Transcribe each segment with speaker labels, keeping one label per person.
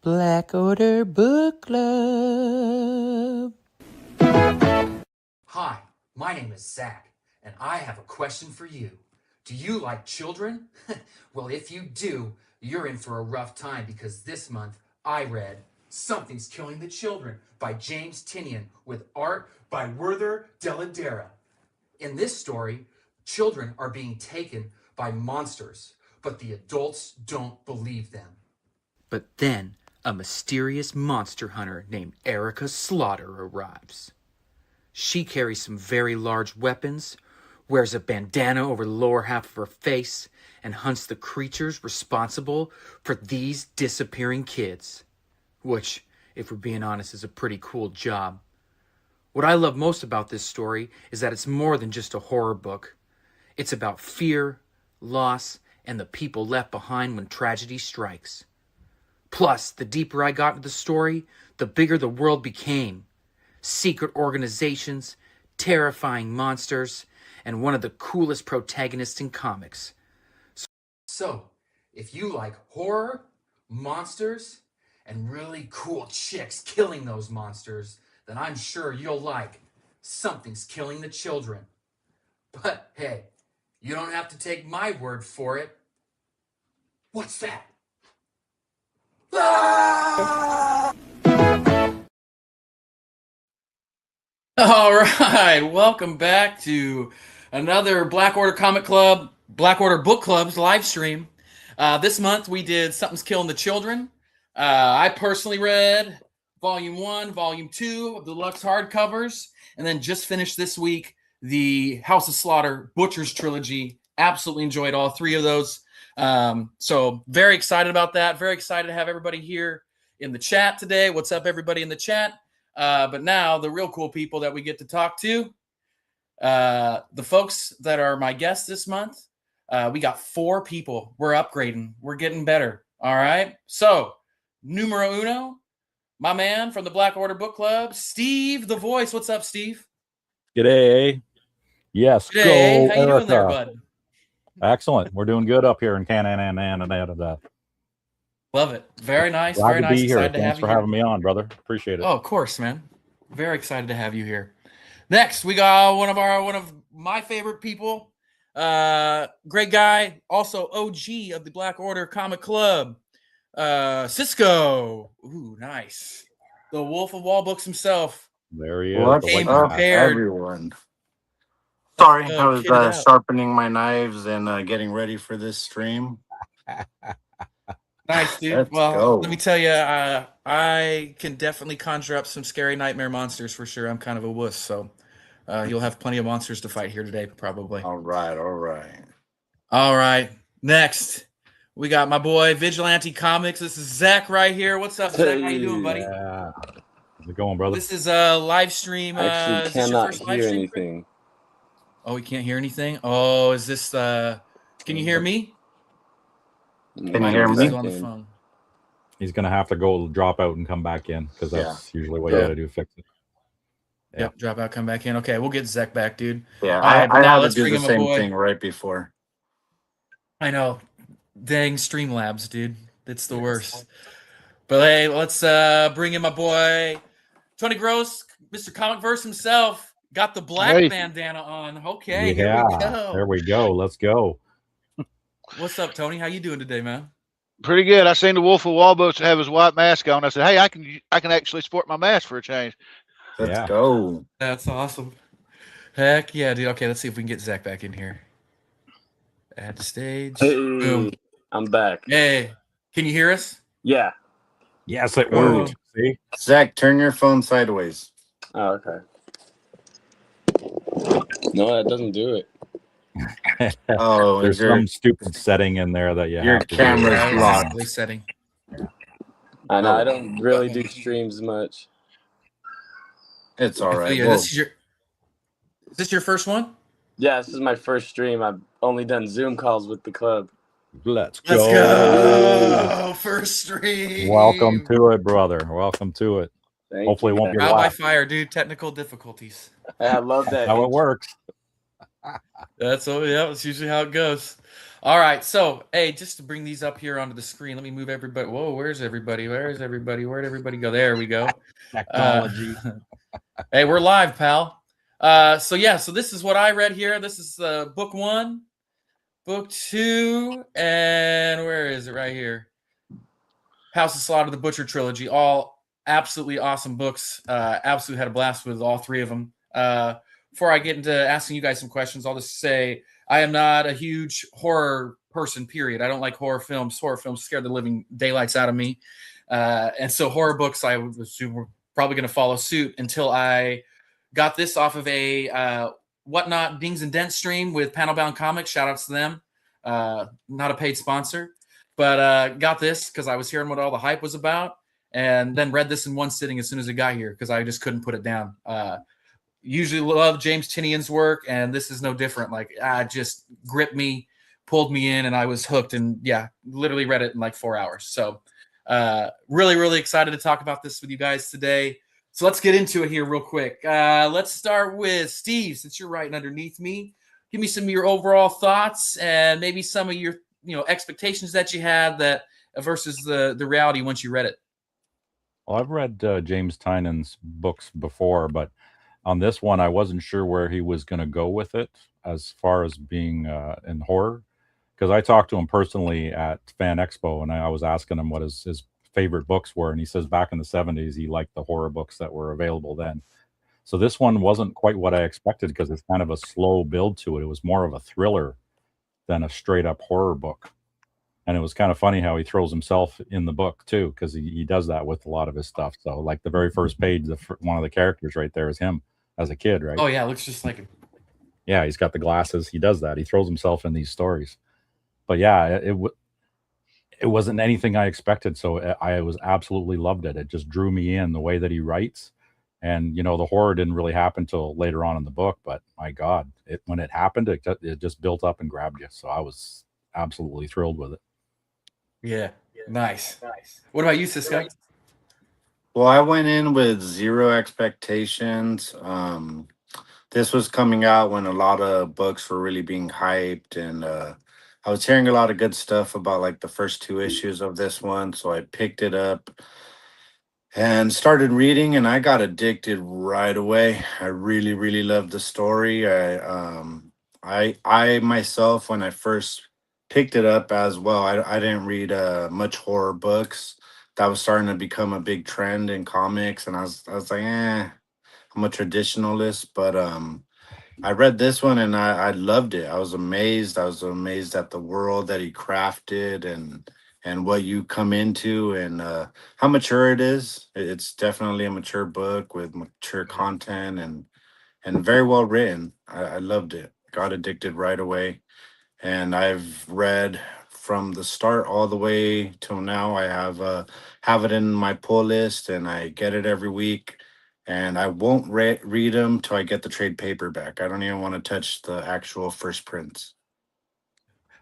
Speaker 1: Black Order Book Club.
Speaker 2: Hi, my name is Zach, and I have a question for you. Do you like children? Well, if you do, you're in for a rough time because this month I read Something's Killing the Children by James Tynion with art by Werther Dell'Edera. In this story, children are being taken by monsters, but the adults don't believe them.
Speaker 1: But then a mysterious monster hunter named Erica Slaughter arrives. She carries some very large weapons, wears a bandana over the lower half of her face, and hunts the creatures responsible for these disappearing kids. Which, if we're being honest, is a pretty cool job. What I love most about this story is that it's more than just a horror book. It's about fear, loss, and the people left behind when tragedy strikes. Plus, the deeper I got into the story, the bigger the world became. Secret organizations, terrifying monsters, and one of the coolest protagonists in comics.
Speaker 2: So, if you like horror, monsters, and really cool chicks killing those monsters, then I'm sure you'll like Something's Killing the Children. But hey, you don't have to take my word for it. What's that? Ah!
Speaker 3: All right, welcome back to another Black Order Comic Club, Black Order Book Club's live stream. This month we did Something's Killing the Children. I personally read Volume 1, Volume 2 of the deluxe hardcovers, and then just finished this week the House of Slaughter Butcher's Trilogy. Absolutely enjoyed all three of those. So very excited about that. Very excited to have everybody here in the chat today. What's up, everybody in the chat? But now the real cool people that we get to talk to, the folks that are my guests this month, we got 4 people. We're upgrading. We're getting better. All right. So numero uno, my man from the Black Order Book Club, Steve the Voice. What's up, Steve?
Speaker 4: G'day. Yes.
Speaker 3: G'day.
Speaker 4: Go,
Speaker 3: How you doing there,
Speaker 4: Erica.
Speaker 3: bud?
Speaker 4: Excellent. We're doing good up here in Canada.
Speaker 3: Love it. Very nice.
Speaker 4: Glad
Speaker 3: Very
Speaker 4: to
Speaker 3: nice.
Speaker 4: be here.
Speaker 3: Excited to have
Speaker 4: Thanks
Speaker 3: you
Speaker 4: for
Speaker 3: here.
Speaker 4: having me on, brother. Appreciate it.
Speaker 3: Oh, of course, man. Very excited to have you here. Next, we got one of my favorite people. Great guy, also OG of the Black Order Comic Club. Cisco. Ooh, nice. The Wolf of Wall Books himself.
Speaker 4: There he is.
Speaker 5: What's
Speaker 4: the white
Speaker 5: up,
Speaker 4: man.
Speaker 5: everyone? Sorry, I was
Speaker 3: kitted out.
Speaker 5: sharpening my knives and getting ready for this stream.
Speaker 3: Nice, dude.
Speaker 5: Let's
Speaker 3: Well,
Speaker 5: go.
Speaker 3: let me tell you, I can definitely conjure up some scary nightmare monsters for sure. I'm kind of a wuss, so you'll have plenty of monsters to fight here today, probably.
Speaker 5: All right.
Speaker 3: All right. Next, we got my boy Vigilante Comics. This is Zach right here. What's up, Zach? How you doing, buddy?
Speaker 4: Yeah. How's it going, brother?
Speaker 3: This is a live stream.
Speaker 6: I actually
Speaker 3: is this your
Speaker 6: cannot
Speaker 3: first live
Speaker 6: hear
Speaker 3: stream?
Speaker 6: anything.
Speaker 3: Oh, we can't hear anything? Oh, is this can you hear me?
Speaker 5: Can you hear me?
Speaker 3: On the phone.
Speaker 4: He's going to have to go drop out and come back in because that's usually what you got to do, fix it.
Speaker 3: Yep, drop out, come back in. Okay, we'll get Zach back, dude.
Speaker 5: Yeah,
Speaker 3: All right,
Speaker 5: I
Speaker 3: now
Speaker 5: had to
Speaker 3: let's
Speaker 5: do
Speaker 3: bring
Speaker 5: the
Speaker 3: him
Speaker 5: same
Speaker 3: aboard.
Speaker 5: thing right before.
Speaker 3: I know. Dang Streamlabs, dude. It's the worst. But hey, let's bring in my boy Tony Gross, Mr. Comic Verse himself. Got the black bandana on. Okay, here we go.
Speaker 4: There we go. Let's go.
Speaker 3: What's up, Tony? How you doing today, man?
Speaker 7: Pretty good. I seen the Wolf of Wall Books have his white mask on. I said, "Hey, I can actually sport my mask for a change."
Speaker 5: Let's go.
Speaker 3: That's awesome. Heck yeah, dude. Okay, let's see if we can get Zach back in here. Add to stage.
Speaker 6: Hey,
Speaker 3: Boom.
Speaker 6: I'm back.
Speaker 3: Hey, can you hear us?
Speaker 6: Yeah.
Speaker 4: Yes, it
Speaker 3: Oh.
Speaker 4: worked. See?
Speaker 5: Zach, turn your phone sideways.
Speaker 6: Oh, okay. No, that doesn't do it.
Speaker 5: Oh,
Speaker 4: There's
Speaker 5: is your,
Speaker 4: some stupid setting in there that you
Speaker 5: your
Speaker 4: have to
Speaker 5: camera's
Speaker 3: Yeah,
Speaker 5: locked.
Speaker 3: exactly setting.
Speaker 6: I know I don't really do streams much.
Speaker 5: It's all right.
Speaker 3: Yeah,
Speaker 5: Well,
Speaker 3: is this your first one?
Speaker 6: Yeah, this is my first stream. I've only done Zoom calls with the club.
Speaker 4: do. Let's go.
Speaker 3: Let's go. First stream.
Speaker 4: Welcome to it, brother. Welcome to it.
Speaker 6: Thank
Speaker 4: Hopefully it
Speaker 6: you.
Speaker 4: won't be
Speaker 3: Trial by
Speaker 4: live.
Speaker 3: fire, dude. Technical difficulties.
Speaker 6: I love that.
Speaker 4: How it works.
Speaker 3: That's usually how it goes. All right, so hey, just to bring these up here onto the screen, let me move everybody. Whoa, where's everybody? Where's everybody? Where'd everybody go? There we go.
Speaker 4: Technology.
Speaker 3: Hey, we're live, pal. So this is what I read here. This is book 1, book 2, and where is it? Right here. House of Slaughter, the Butcher trilogy. All absolutely awesome books. Absolutely had a blast with all 3 of them. Before I get into asking you guys some questions, I'll just say I am not a huge horror person, period. I don't like horror films. Horror films scare the living daylights out of me. And so horror books, I would assume, were probably going to follow suit until I got this off of a Whatnot Dings and Dents stream with Panelbound Comics. Shout outs to them. Not a paid sponsor, but got this because I was hearing what all the hype was about, and then read this in one sitting as soon as it got here because I just couldn't put it down. Usually love James Tinian's work, and this is no different. Like, just gripped me, pulled me in, and I was hooked. And yeah, literally read it in like 4 hours. So really, really excited to talk about this with you guys today. So let's get into it here real quick. Let's start with Steve, since you're right underneath me. Give me some of your overall thoughts and maybe some of your expectations that you had that versus the reality once you read it.
Speaker 4: Well, I've read James Tynan's books before, but on this one, I wasn't sure where he was going to go with it as far as being in horror, because I talked to him personally at Fan Expo, and I was asking him what his favorite books were, and he says back in the 70s he liked the horror books that were available then. So this one wasn't quite what I expected because it's kind of a slow build to it. It was more of a thriller than a straight up horror book. And it was kind of funny how he throws himself in the book too, because he does that with a lot of his stuff. So like the very first page, one of the characters right there is him as a kid, right?
Speaker 3: Oh yeah, looks just like him.
Speaker 4: Yeah, he's got the glasses. He does that. He throws himself in these stories. But yeah, it wasn't anything I expected. So I was absolutely loved it. It just drew me in the way that he writes. And the horror didn't really happen till later on in the book. But my God, when it happened, it just built up and grabbed you. So I was absolutely thrilled with it.
Speaker 3: Yeah, nice. What about you, Cisco?
Speaker 5: Well, I went in with zero expectations. This was coming out when a lot of books were really being hyped, and I was hearing a lot of good stuff about like the first 2 issues of this one. So I picked it up and started reading, and I got addicted right away. I really, really loved the story. I myself, when I first picked it up as well, I didn't read much horror books. That was starting to become a big trend in comics, and I was like, I'm a traditionalist, but I read this one and I loved it. I was amazed. I was amazed at the world that he crafted and what you come into, and how mature it is. It's definitely a mature book with mature content and very well written. I loved it. Got addicted right away. And I've read from the start all the way till now. I have it in my pull list, and I get it every week. And I won't read them till I get the trade paperback. I don't even want to touch the actual first prints.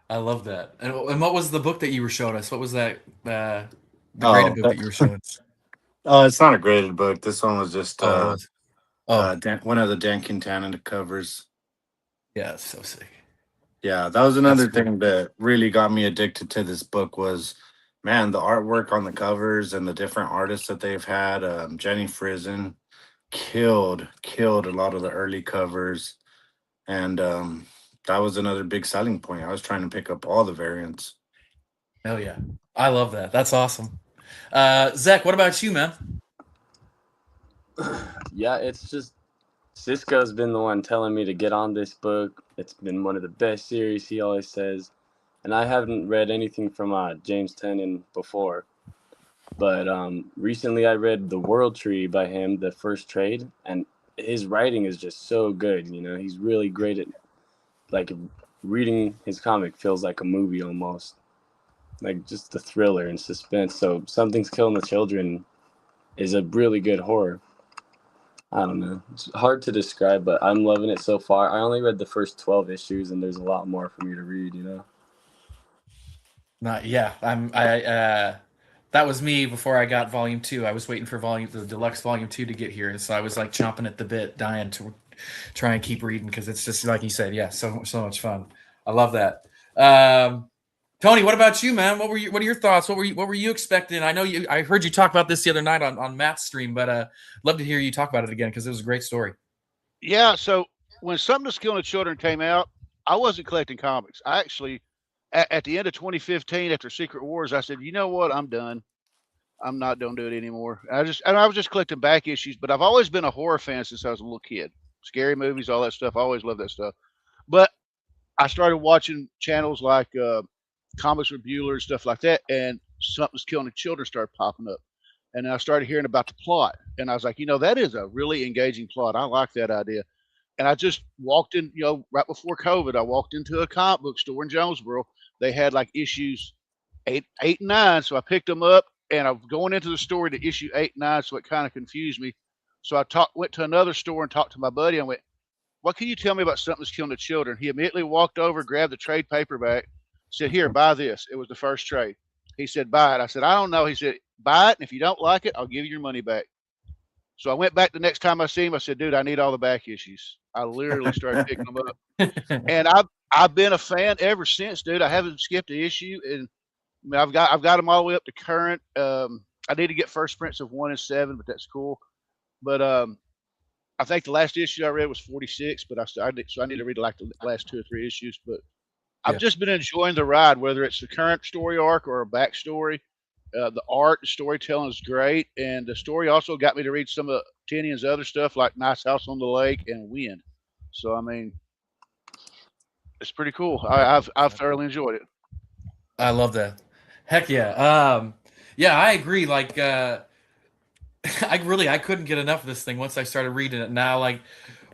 Speaker 3: I love that. And what was the book that you were showing us? What was that? The
Speaker 5: Oh,
Speaker 3: graded book that you were showing us?
Speaker 5: Oh, it's not a graded book. This one was just
Speaker 3: Oh,
Speaker 5: one of the Dan Quintana covers.
Speaker 3: yeah, it's so sick.
Speaker 5: Yeah, that was another
Speaker 3: That's cool.
Speaker 5: thing that really got me addicted to this book was, man, the artwork on the covers and the different artists that they've had. Jenny Frizen killed a lot of the early covers, and that was another big selling point. I was trying to pick up all the variants.
Speaker 3: Hell yeah, I love that. That's awesome. Zach, what about you, man?
Speaker 6: Yeah, it's just Cisco's been the one telling me to get on this book. It's been one of the best series, he always says. And I haven't read anything from James Tynion before. But recently I read The World Tree by him, the first trade, and his writing is just so good. He's really great at, like, reading his comic feels like a movie almost. Like, just the thriller and suspense. So Something's Killing the Children is a really good horror. I don't know. It's hard to describe, but I'm loving it so far. I only read the first 12 issues, and there's a lot more for me to read,
Speaker 3: Yeah, that was me before I got volume 2. I was waiting for the deluxe volume 2 to get here, so I was like chomping at the bit, dying to try and keep reading because it's just like you said, yeah, so much fun. I love that. Tony, what about you, man? What are your thoughts? What were you expecting? I heard you talk about this the other night on Matt's stream, but love to hear you talk about it again because it was a great story.
Speaker 7: Yeah. So when Something's Killing the Children came out, I wasn't collecting comics. I actually, at the end of 2015, after Secret Wars, I said, you know what? I'm done. I'm not going to do it anymore. I was just collecting back issues, but I've always been a horror fan since I was a little kid. Scary movies, all that stuff. I always loved that stuff. But I started watching channels like Comics with Bueller and stuff like that, and Something's Killing the Children started popping up. And I started hearing about the plot, and I was like, that is a really engaging plot. I like that idea. And I just walked in, right before COVID, I walked into a comic book store in Jonesboro. They had like issues 8 and 9, so I picked them up, and I was going into the story to issue 8 and 9, so it kind of confused me. So I went to another store and talked to my buddy. I went, what can you tell me about Something's Killing the Children? He immediately walked over, grabbed the trade paperback, said, here, buy this. It was the first trade. He said, buy it. I said, I don't know. He said, buy it, and if you don't like it, I'll give you your money back. So I went back the next time I see him. I said, dude, I need all the back issues. I literally started picking them up. And I've been a fan ever since, dude. I haven't skipped an issue. And I mean, I've got them all the way up to current. I need to get first prints of 1 and 7, but that's cool. But I think the last issue I read was 46, but so I need to read like the last 2 or 3 issues. But I've just been enjoying the ride, whether it's the current story arc or a backstory. The art, the storytelling is great, and the story also got me to read some of Tinian's other stuff, like Nice House on the Lake and Wind. So I mean, it's pretty cool. I've thoroughly enjoyed it.
Speaker 3: I love that. Heck yeah. Yeah, I agree. Like, I couldn't get enough of this thing once I started reading it. Now, like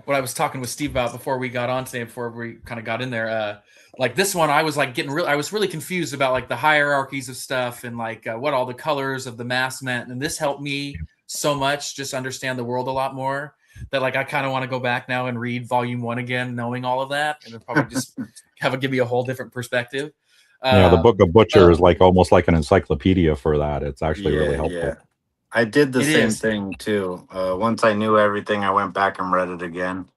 Speaker 3: what I was talking with Steve about before we got on today, before we kind of got in there, like this one, I was like I was really confused about like the hierarchies of stuff and like what all the colors of the mask meant. And this helped me so much just understand the world a lot more that like I kind of want to go back now and read volume 1 again, knowing all of that, and it'll probably just give me a whole different perspective.
Speaker 4: Yeah, the Book of Butcher is like almost like an encyclopedia for that. It's actually really helpful.
Speaker 5: Yeah. I did the same thing too. Once I knew everything, I went back and read it again.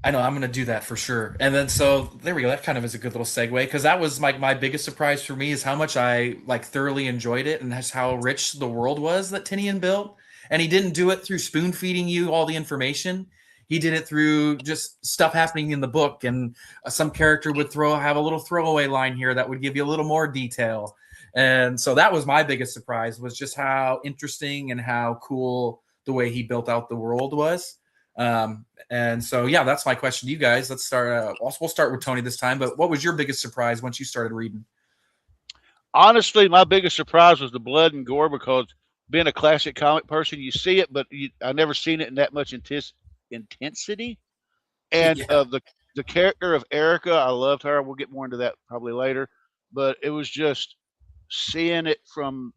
Speaker 3: I know I'm going to do that for sure. And then, so there we go. That kind of is a good little segue, because that was my biggest surprise for me is how much I like thoroughly enjoyed it, and that's how rich the world was that Tinian built. And he didn't do it through spoon feeding you all the information. He did it through just stuff happening in the book, and some character would have a little throwaway line here that would give you a little more detail. And so that was my biggest surprise, was just how interesting and how cool the way he built out the world was. And so, yeah, that's my question to you guys. Let's start. We'll start with Tony this time. But what was your biggest surprise once you started reading?
Speaker 7: Honestly, my biggest surprise was the blood and gore, because being a classic comic person, you see it, but I never seen it in that much intensity. And the character of Erica, I loved her. We'll get more into that probably later. But it was just seeing it from,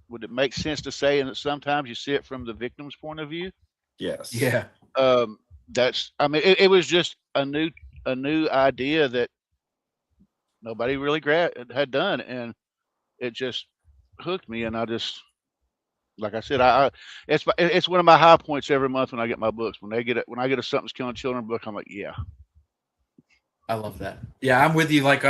Speaker 7: would it make sense to say, and sometimes you see it from the victim's point of view?
Speaker 5: Yes.
Speaker 3: Yeah.
Speaker 7: It was just a new idea that nobody really had done, and it just hooked me. And I just, like I said, it's one of my high points every month when I get my books. When I get a Something's Killing Children book, I'm like, yeah.
Speaker 3: I love that. Yeah, I'm with you. Like,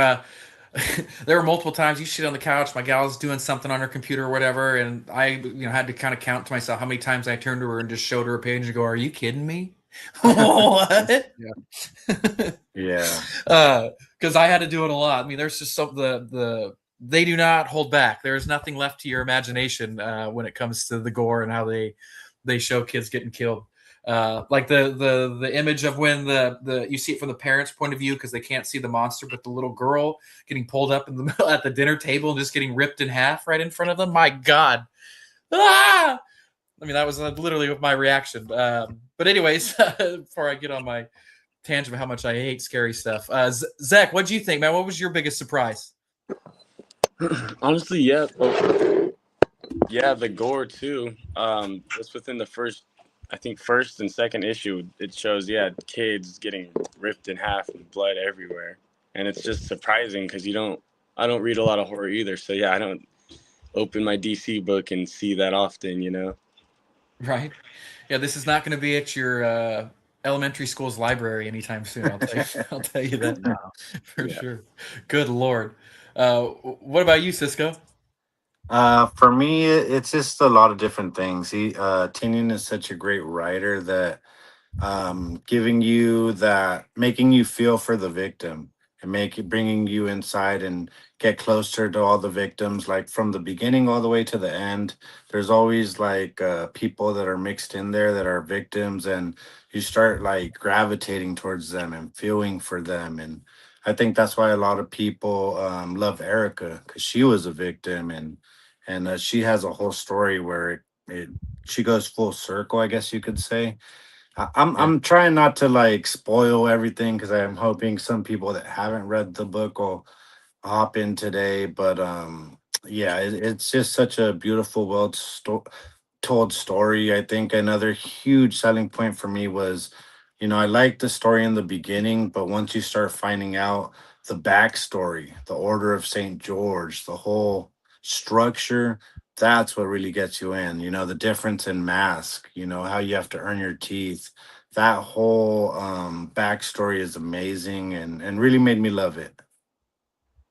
Speaker 3: there were multiple times you sit on the couch, my gal's doing something on her computer or whatever, and I had to kind of count to myself how many times I turned to her and just showed her a page and go, "Are you kidding me?" What?
Speaker 5: Yeah.
Speaker 3: Because I had to do it a lot. I mean, there's just they do not hold back. There's nothing left to your imagination when it comes to the gore and how they show kids getting killed. Like the image of when you see it from the parents' point of view, because they can't see the monster, but the little girl getting pulled up in the middle at the dinner table and just getting ripped in half right in front of them. My God. I mean, that was literally my reaction. But anyways, before I get on my tangent of how much I hate scary stuff, Zach, what do you think, man? What was your biggest surprise?
Speaker 6: Honestly, yeah, the gore too. Just within the first and second issue, it shows kids getting ripped in half and blood everywhere, and it's just surprising because I don't read a lot of horror either, so I don't open my DC book and see that often,
Speaker 3: Right. Yeah, this is not going to be at your elementary school's library anytime soon. I'll tell you. I'll tell you that
Speaker 5: No.
Speaker 3: for
Speaker 5: Yeah.
Speaker 3: sure. Good Lord. What about you, Cisco?
Speaker 5: For me, it's just a lot of different things. Tinian is such a great writer that giving you that, making you feel for the victim and bringing you inside and get closer to all the victims, like from the beginning all the way to the end. There's always like people that are mixed in there that are victims, and you start like gravitating towards them and feeling for them. And I think that's why a lot of people love Erica, because she was a victim, and she has a whole story where it she goes full circle, I guess you could say.
Speaker 3: Yeah.
Speaker 5: I'm trying not to like spoil everything, because I'm hoping some people that haven't read the book will hop in today. But yeah, it's just such a beautiful, told story. I think another huge selling point for me was, I liked the story in the beginning, but once you start finding out the backstory, the Order of St. George, the whole structure, that's what really gets you in. The difference in mask, how you have to earn your teeth. That whole backstory is amazing, and really made me love it.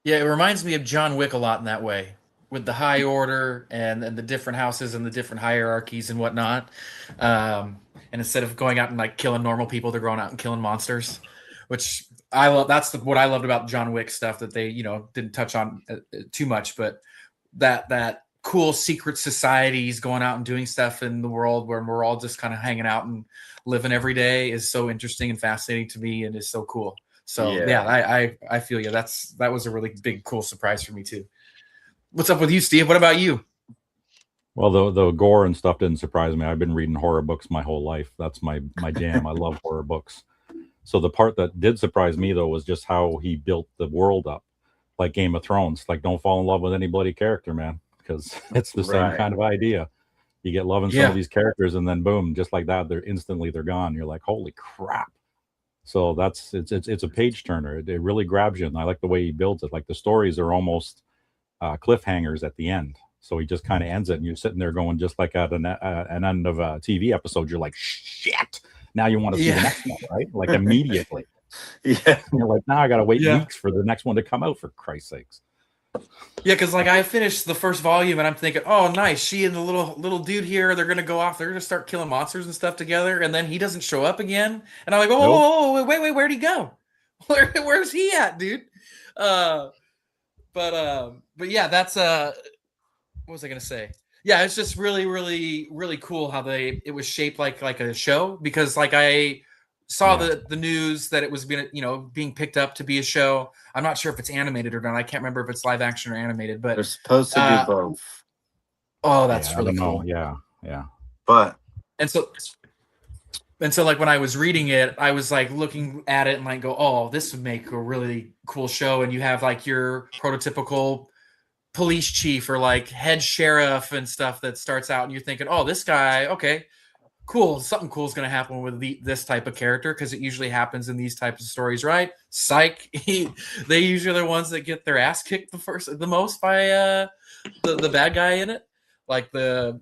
Speaker 3: Yeah, it reminds me of John Wick a lot in that way, with the high order and the different houses and the different hierarchies and whatnot. And instead of going out and like killing normal people, they're going out and killing monsters, which I love. That's what I loved about John Wick stuff, that they didn't touch on too much, but that cool secret societies going out and doing stuff in the world where we're all just kind of hanging out and living every day is so interesting and fascinating to me, and is so cool. So yeah,
Speaker 5: Yeah.
Speaker 3: I feel you. That was a really big, cool surprise for me too. What's up with you, Steve? What about you?
Speaker 4: Well, the gore and stuff didn't surprise me. I've been reading horror books my whole life. That's my jam. I love horror books. So the part that did surprise me though was just how he built the world up, like Game of Thrones. Like, don't fall in love with any bloody character, man, because it's the same
Speaker 5: Right.
Speaker 4: kind of idea. You get loving some
Speaker 3: Yeah.
Speaker 4: of these characters, and then boom, just like that, they're gone. You're like, holy crap. So it's a page turner. It really grabs you, and I like the way he builds it. Like the stories are almost cliffhangers at the end. So he just kind of ends it, and you're sitting there going, just like at an end of a TV episode, you're like, shit. Now you want to see the
Speaker 3: Yeah.
Speaker 4: next one, right? Like immediately.
Speaker 5: Yeah.
Speaker 4: And you're like, now I got to wait
Speaker 3: Yeah.
Speaker 4: weeks for the next one to come out, for Christ's sakes.
Speaker 3: Yeah, because like I finished the first volume and I'm thinking, oh, nice. She and the little dude here, they're gonna go off. They're gonna start killing monsters and stuff together, and then he doesn't show up again. And I'm like,
Speaker 4: Nope.
Speaker 3: wait, where'd he go? Where's he at, dude? But yeah, that's what was I gonna say? Yeah, it's just really, really, really cool how it was shaped like a show, because like I saw
Speaker 4: Yeah.
Speaker 3: the news that it was being picked up to be a show. I'm not sure if it's animated or not. I can't remember if it's live action or animated,
Speaker 5: They're
Speaker 3: but
Speaker 5: supposed to do both.
Speaker 3: oh, that's
Speaker 4: Yeah, I
Speaker 3: really
Speaker 4: don't know.
Speaker 3: cool.
Speaker 4: Yeah.
Speaker 5: But
Speaker 3: And so like when I was reading it, I was like looking at it and like go, oh, this would make a really cool show. And you have like your prototypical police chief or like head sheriff and stuff that starts out, and you're thinking, oh, this guy, okay, cool, something cool is going to happen with this type of character, because it usually happens in these types of stories, right? Psych. They usually are the ones that get their ass kicked the most by the bad guy in it, like the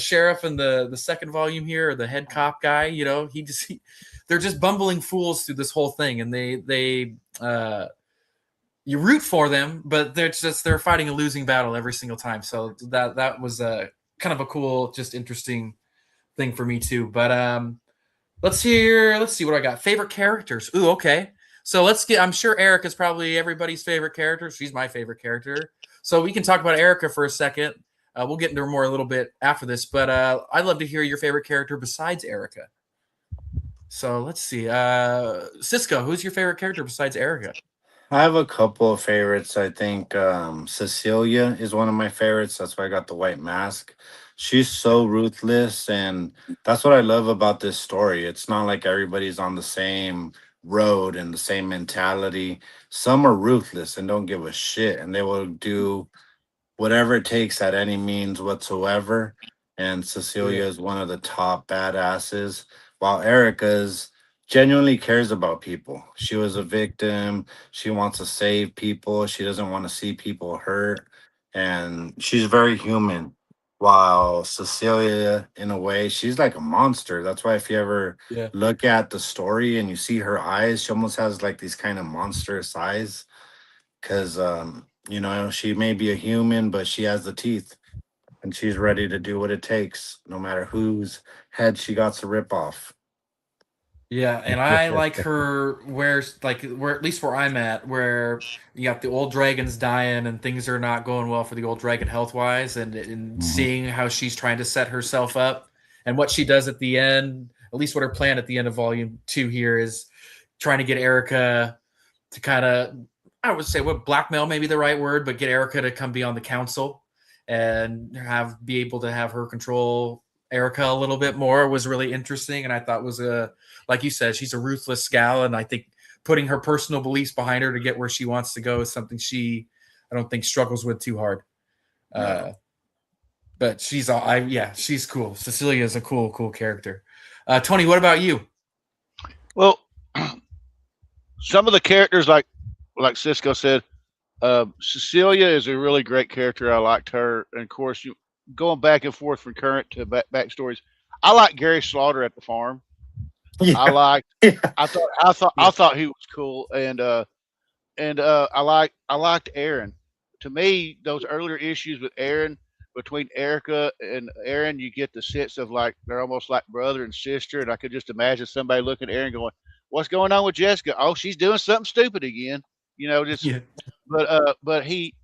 Speaker 3: sheriff in the second volume here, or the head cop guy. They're just bumbling fools through this whole thing, and they you root for them, but they're fighting a losing battle every single time. So that was a kind of a cool, just interesting thing for me too. But let's see what I got. Favorite characters. Ooh, okay. So I'm sure Erica's probably everybody's favorite character. She's my favorite character. So we can talk about Erica for a second. We'll get into her more a little bit after this, but I'd love to hear your favorite character besides Erica. So let's see. Cisco, who's your favorite character besides Erica?
Speaker 5: I have a couple of favorites. I think Cecilia is one of my favorites. That's why I got the white mask. She's so ruthless, and that's what I love about this story. It's not like everybody's on the same road and the same mentality. Some are ruthless and don't give a shit, and they will do whatever it takes at any means whatsoever. And Cecilia is one of the top badasses, while Erica's genuinely cares about people. She was a victim. She wants to save people. She doesn't want to see people hurt. And she's very human. While Cecilia, in a way, she's like a monster. That's why if you ever
Speaker 3: Yeah.
Speaker 5: look at the story and you see her eyes, she almost has like these kind of monstrous eyes. Because she may be a human, but she has the teeth, and she's ready to do what it takes, no matter whose head she got to rip off.
Speaker 3: Yeah, and I like her where at least where I'm at, where you got the old dragons dying and things are not going well for the old dragon health wise, and seeing how she's trying to set herself up and what she does at the end, at least what her plan at the end of volume 2 here is trying to get Erica to kind of, I would say what blackmail may be the right word, but get Erica to come be on the council and be able to have her control Erica a little bit more was really interesting, and I thought was like you said, she's a ruthless gal, and I think putting her personal beliefs behind her to get where she wants to go is something I don't think struggles with too hard.
Speaker 5: No.
Speaker 3: But she's cool. Cecilia is a cool character. Tony, what about you?
Speaker 7: Well, some of the characters, like Cisco said, Cecilia is a really great character. I liked her, and of course, going back and forth from current to backstories. I like Gary Slaughter at the farm.
Speaker 5: Yeah.
Speaker 7: I thought he was cool, and I liked Aaron. To me, those earlier issues with Aaron, between Erica and Aaron, you get the sense of like they're almost like brother and sister, and I could just imagine somebody looking at Aaron going, "What's going on with Jessica? Oh, she's doing something stupid again." But he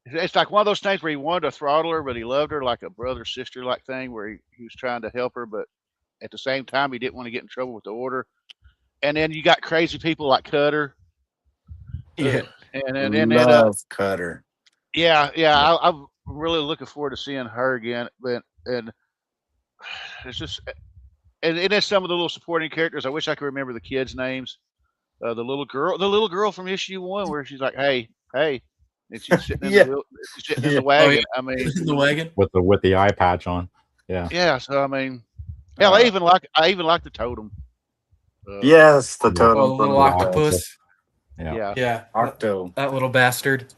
Speaker 7: it's like one of those things where he wanted to throttle her, but he loved her like a brother sister like thing, where he was trying to help her, but at the same time he didn't want to get in trouble with the order. And then you got crazy people like Cutter.
Speaker 3: Yeah,
Speaker 7: and
Speaker 5: love Cutter.
Speaker 7: I'm really looking forward to seeing her again. But and it's just and then some of the little supporting characters. I wish I could remember the kids' names. The little girl from issue 1, where she's like, "Hey," and she's sitting in the wagon. I mean,
Speaker 3: in the wagon
Speaker 4: with the eye patch on. Yeah.
Speaker 7: Yeah. So I mean, I even like the totem.
Speaker 5: Yes, the totem.
Speaker 3: Oh, the little octopus.
Speaker 5: Yeah. Octo.
Speaker 3: That little bastard.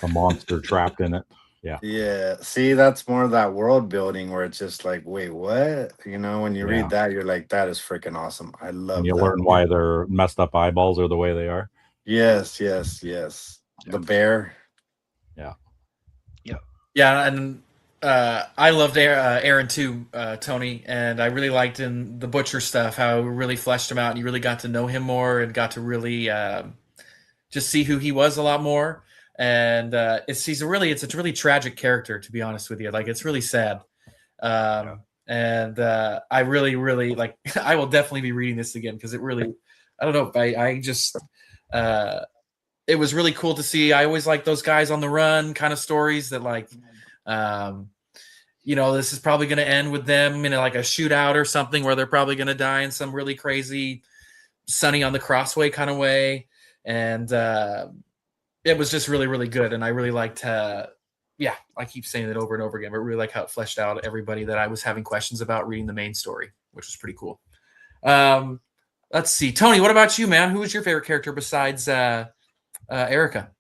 Speaker 4: A monster trapped in it.
Speaker 5: Yeah. See, that's more of that world building where it's just like, wait, what? When you read that, you're like, that is freaking awesome. I love
Speaker 4: and you
Speaker 5: that.
Speaker 4: learn why their messed up eyeballs are the way they are.
Speaker 5: Yes. The bear.
Speaker 3: Yeah, and I loved Aaron too, Tony, and I really liked in the Butcher stuff how it really fleshed him out, and you really got to know him more and got to really just see who he was a lot more. And it's a really tragic character, to be honest with you. Like, it's really sad. And I really, really like. I will definitely be reading this again because it really. I don't know. I just. It was really cool to see. I always like those guys on the run kind of stories that like. This is probably going to end with them in like a shootout or something where they're probably going to die in some really crazy Sunny on the Crossway kind of way. And it was just really, really good. And I really liked, I keep saying it over and over again, but really like how it fleshed out everybody that I was having questions about reading the main story, which was pretty cool. Let's see. Tony, what about you, man? Who was your favorite character besides Erica?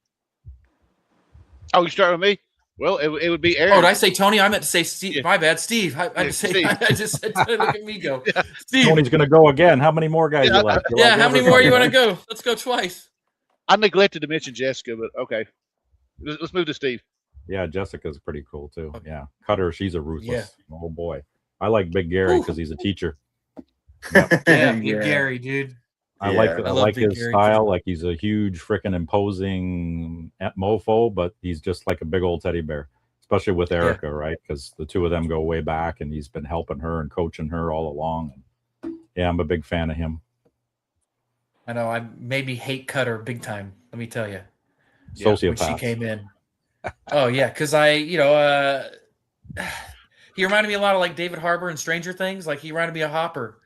Speaker 7: Oh, you start with me? Well, it would be Aaron.
Speaker 3: Oh, did I say Tony? I meant to say Steve. Yeah. My bad, Steve. I just said, look at me go.
Speaker 7: Yeah.
Speaker 3: Steve.
Speaker 4: Tony's going to go again. How many more guys you like?
Speaker 3: How many more you want to go? Let's go twice.
Speaker 7: I neglected to mention Jessica, but okay. Let's move to Steve.
Speaker 4: Yeah, Jessica's pretty cool too. Yeah. Cutter, she's a ruthless. Yeah. Oh, boy. I like Big Gary because he's a teacher.
Speaker 3: Yep. Big Gary, dude.
Speaker 4: I like his style. Like, he's a huge freaking imposing mofo, but he's just like a big old teddy bear, especially with Erica, right? Because the two of them go way back, and he's been helping her and coaching her all along. And I'm a big fan of him.
Speaker 3: I know. I maybe hate Cutter big time. Let me tell you.
Speaker 4: Sociopath.
Speaker 3: When she came in. Oh yeah, because he reminded me a lot of like David Harbour in Stranger Things. Like, he reminded me of Hopper.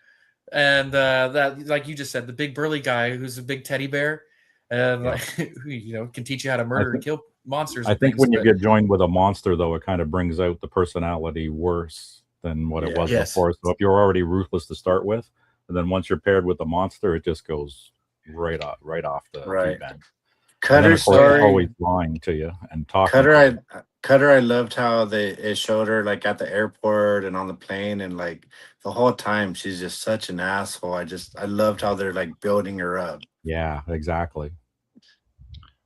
Speaker 3: And that, like you just said, the big burly guy who's a big teddy bear, and can teach you how to murder and kill monsters.
Speaker 4: I think when you get joined with a monster, though, it kind of brings out the personality worse than what it was before. So if you're already ruthless to start with, and then once you're paired with the monster, it just goes right off the deep end.
Speaker 5: Cutter's
Speaker 4: story, always lying to you and talking.
Speaker 5: Cutter, I loved how it showed her like at the airport and on the plane, and like the whole time she's just such an asshole. I loved how they're like building her up.
Speaker 4: Yeah, exactly.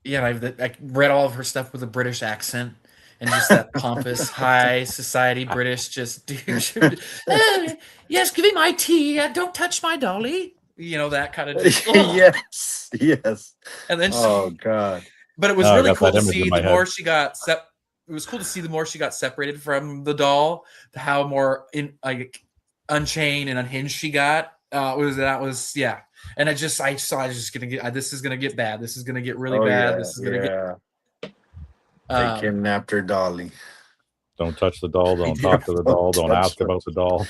Speaker 3: Yeah, I read all of her stuff with a British accent and just that pompous, high society British, just yes, give me my tea. Don't touch my dolly. You know, that kind of just.
Speaker 5: Yes, yes.
Speaker 3: And then
Speaker 5: Oh God.
Speaker 3: but it was
Speaker 4: Oh, I
Speaker 3: really
Speaker 4: got
Speaker 3: cool
Speaker 4: that
Speaker 3: to
Speaker 4: image in
Speaker 3: see
Speaker 4: my
Speaker 3: the
Speaker 4: head.
Speaker 3: more she got it was cool to see the more she got separated from the doll, how more like unchained and unhinged she got. Yeah. And I was just gonna get this is gonna get bad. This is gonna get really bad.
Speaker 5: Yeah,
Speaker 3: This is gonna get
Speaker 5: They kidnapped her dolly.
Speaker 4: Don't touch the doll. Don't talk to the doll. Don't
Speaker 5: touch
Speaker 4: ask
Speaker 5: her.
Speaker 4: about the doll.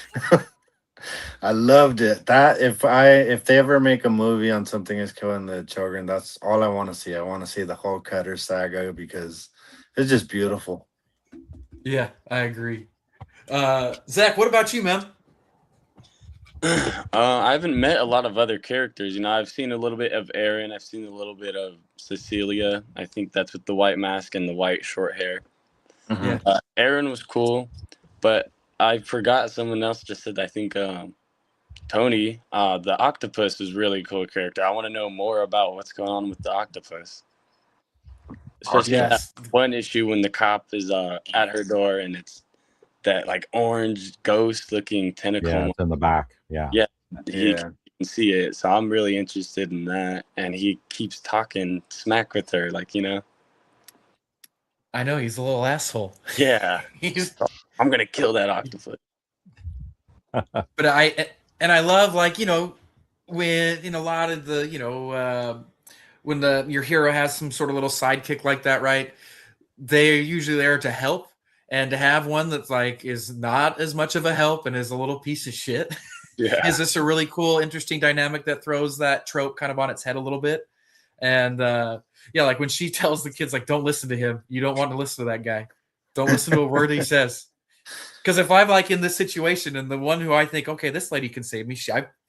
Speaker 5: I loved it. That if they ever make a movie on something that's killing the children, that's all I want to see. I want to see the whole Cutter saga because it's just beautiful.
Speaker 3: Yeah, I agree. Zach, what about you, man?
Speaker 6: I haven't met a lot of other characters. You know, I've seen a little bit of Aaron. I've seen a little bit of Cecilia. I think that's with the white mask and the white short hair.
Speaker 5: Mhm.
Speaker 3: Yeah.
Speaker 6: Aaron was cool, but I forgot someone else just said. I think Tony, the octopus, was really cool character. I want to know more about what's going on with the octopus. Especially
Speaker 3: Yes.
Speaker 6: that one issue when the cop is at her door and it's that like orange ghost looking tentacle.
Speaker 4: Yeah, it's in the back. Yeah.
Speaker 6: Yeah. He
Speaker 5: Yeah.
Speaker 6: can see it. So I'm really interested in that. And he keeps talking smack with her, like, you know.
Speaker 3: I know he's a little asshole.
Speaker 6: Yeah.
Speaker 3: He's
Speaker 6: I'm gonna kill that octopus.
Speaker 3: but I love, like, you know, when in a lot of the, you know, when your hero has some sort of little sidekick like that, right? They're usually there to help, and to have one that's like is not as much of a help and is a little piece of shit.
Speaker 6: Yeah.
Speaker 3: Is this a really cool, interesting dynamic that throws that trope kind of on its head a little bit? And yeah, like when she tells the kids, like, don't listen to him. You don't want to listen to that guy. Don't listen to a word he says. Because if I'm like in this situation and the one who I think, okay, this lady can save me,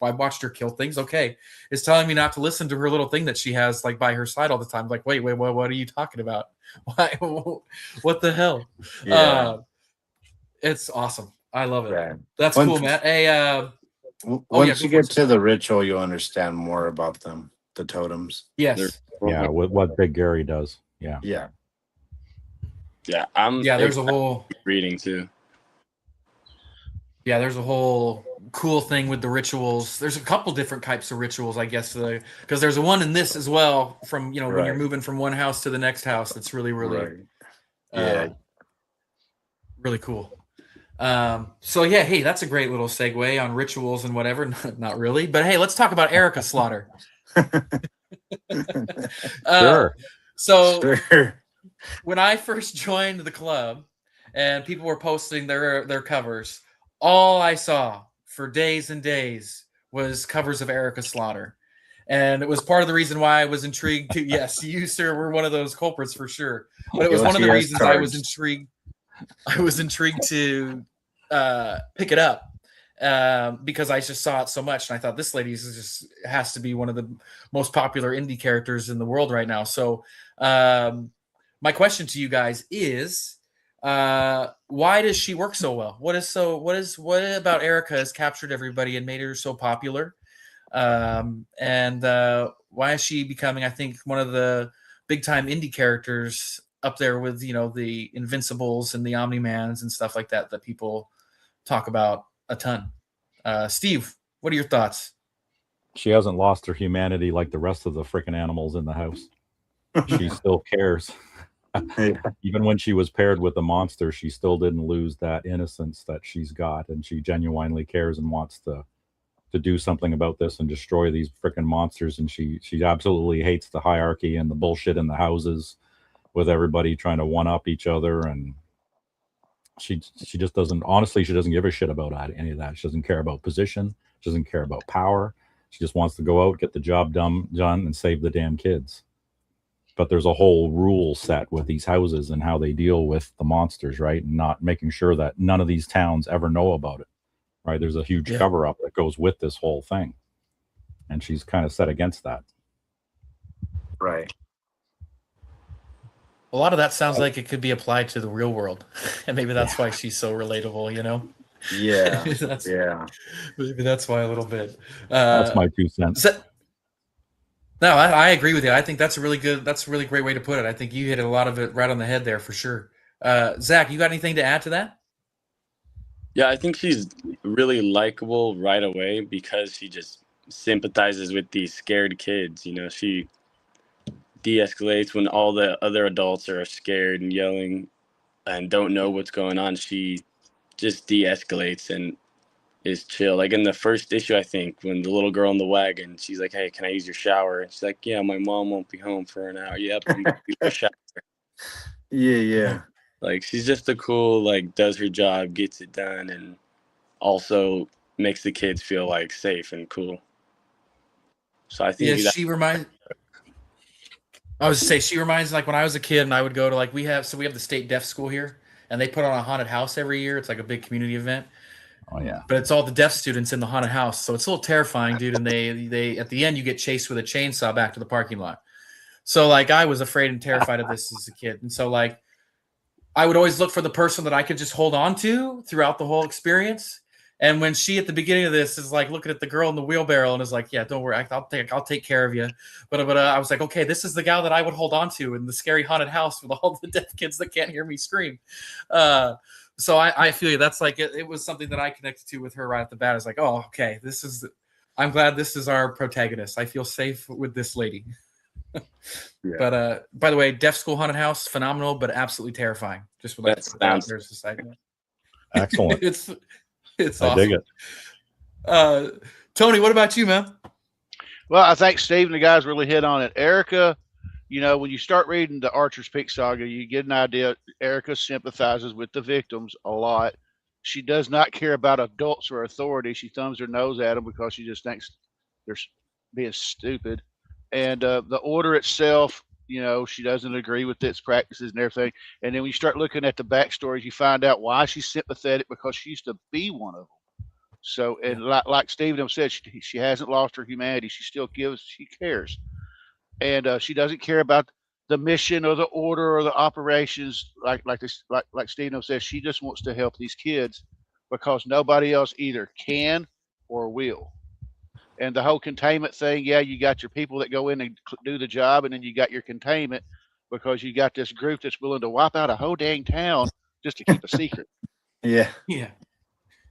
Speaker 3: I watched her kill things, okay, is telling me not to listen to her little thing that she has like by her side all the time. Like, wait, what are you talking about? Why? What the hell?
Speaker 5: Yeah.
Speaker 3: It's awesome. I love it.
Speaker 5: Yeah.
Speaker 3: That's
Speaker 5: Once-
Speaker 3: cool, man. Hey,
Speaker 5: Once
Speaker 3: go
Speaker 5: you
Speaker 3: for it,
Speaker 5: get to the ritual, you'll understand more about them, the totems.
Speaker 3: yes.
Speaker 4: Yeah, with what Big Gary does. Yeah.
Speaker 5: Yeah.
Speaker 6: Yeah.
Speaker 3: There's a whole
Speaker 6: reading too.
Speaker 3: Yeah, there's a whole cool thing with the rituals. There's a couple different types of rituals, I guess, because there's a one in this as well from, you know, when you're
Speaker 5: Right.
Speaker 3: moving from one house to the next house. That's really,
Speaker 5: Right. Yeah.
Speaker 3: really cool. So yeah, hey, that's a great little segue on rituals and whatever. Not really, but hey, let's talk about Erica Slaughter.
Speaker 4: Sure.
Speaker 3: So
Speaker 5: Sure.
Speaker 3: when I first joined the club and people were posting their covers, all I saw for days and days was covers of Erica Slaughter. And it was part of the reason why I was intrigued to, yes, you, sir, were one of those culprits for sure. But it was one of the
Speaker 5: Guilty as
Speaker 3: reasons I was
Speaker 5: charged.
Speaker 3: intrigued. I was intrigued to pick it up because I just saw it so much. And I thought this lady just has to be one of the most popular indie characters in the world right now. So my question to you guys is, why does she work so well? What about Erica has captured everybody and made her so popular? And why is she becoming, I think, one of the big time indie characters up there with, you know, the Invincibles and the Omni-Mans and stuff like that people talk about a ton. Steve, what are your thoughts?
Speaker 4: She hasn't lost her humanity like the rest of the freaking animals in the house. She still cares. Even when she was paired with a monster, she still didn't lose that innocence that she's got, and she genuinely cares and wants to do something about this and destroy these freaking monsters. And she absolutely hates the hierarchy and the bullshit in the houses with everybody trying to one up each other. And she just doesn't, honestly, she doesn't give a shit about any of that. She doesn't care about position. She doesn't care about power. She just wants to go out, get the job done, and save the damn kids. But there's a whole rule set with these houses and how they deal with the monsters, right? And not making sure that none of these towns ever know about it, right? There's a huge cover up that goes with this whole thing. And she's kind of set against that.
Speaker 5: Right.
Speaker 3: A lot of that sounds like it could be applied to the real world, and maybe that's why she's so relatable.
Speaker 5: Yeah,
Speaker 3: maybe that's
Speaker 5: yeah.
Speaker 3: maybe that's why a little bit.
Speaker 4: That's
Speaker 3: Uh,
Speaker 4: my 2 cents.
Speaker 3: no, I agree with you. I think that's a really good. That's a really great way to put it. I think you hit a lot of it right on the head there for sure. Zach, you got anything to add to that?
Speaker 6: Yeah, I think she's really likable right away because she just sympathizes with these scared kids. She de-escalates when all the other adults are scared and yelling and don't know what's going on. She just de-escalates and is chill. Like in the first issue, I think, when the little girl in the wagon, she's like, "Hey, can I use your shower?" And she's like, "Yeah, my mom won't be home for an hour." "Yep, I'm gonna use your shower."
Speaker 5: Yeah, yeah.
Speaker 6: Like she's just a cool, like, does her job, gets it done, and also makes the kids feel like safe and cool. So I
Speaker 3: Yeah,
Speaker 6: think that
Speaker 3: I was to say she reminds like when I was a kid and I would go to like we have the state deaf school here and they put on a haunted house every year. It's like a big community event,
Speaker 4: Oh yeah.
Speaker 3: but it's all the deaf students in the haunted house, so it's a little terrifying, dude. And they at the end you get chased with a chainsaw back to the parking lot. So like I was afraid and terrified of this as a kid, and so like I would always look for the person that I could just hold on to throughout the whole experience. And when she at the beginning of this is like looking at the girl in the wheelbarrow and is like, "Yeah, don't worry, I'll take care of you." But I was like, okay, this is the gal that I would hold on to in the scary haunted house with all the deaf kids that can't hear me scream. So I feel you. That's like it was something that I connected to with her right at the bat. It's like, oh, okay, I'm glad this is our protagonist. I feel safe with this lady.
Speaker 5: Yeah.
Speaker 3: But by the way, Deaf School Haunted House, phenomenal, but absolutely terrifying. Just would like
Speaker 6: That
Speaker 3: to put that out
Speaker 6: sounds-
Speaker 3: there as a side note.
Speaker 4: Excellent.
Speaker 3: It's
Speaker 4: I
Speaker 3: awesome.
Speaker 4: dig it.
Speaker 3: Tony, what about you, man?
Speaker 7: Well, I think Steve and the guys really hit on it. Erica, when you start reading the Archer's Peak saga, you get an idea. Erica sympathizes with the victims a lot. She does not care about adults or authority. She thumbs her nose at them because she just thinks they're being stupid. And the order itself, she doesn't agree with its practices and everything. And then when you start looking at the backstories, you find out why she's sympathetic, because she used to be one of them. So, and like Stephen said, she hasn't lost her humanity. She still gives, she cares. And she doesn't care about the mission or the order or the operations like Stephen says. She just wants to help these kids because nobody else either can or will. And the whole containment thing, yeah, you got your people that go in and do the job, and then you got your containment because you got this group that's willing to wipe out a whole dang town just to keep a secret.
Speaker 5: Yeah,
Speaker 3: Yeah,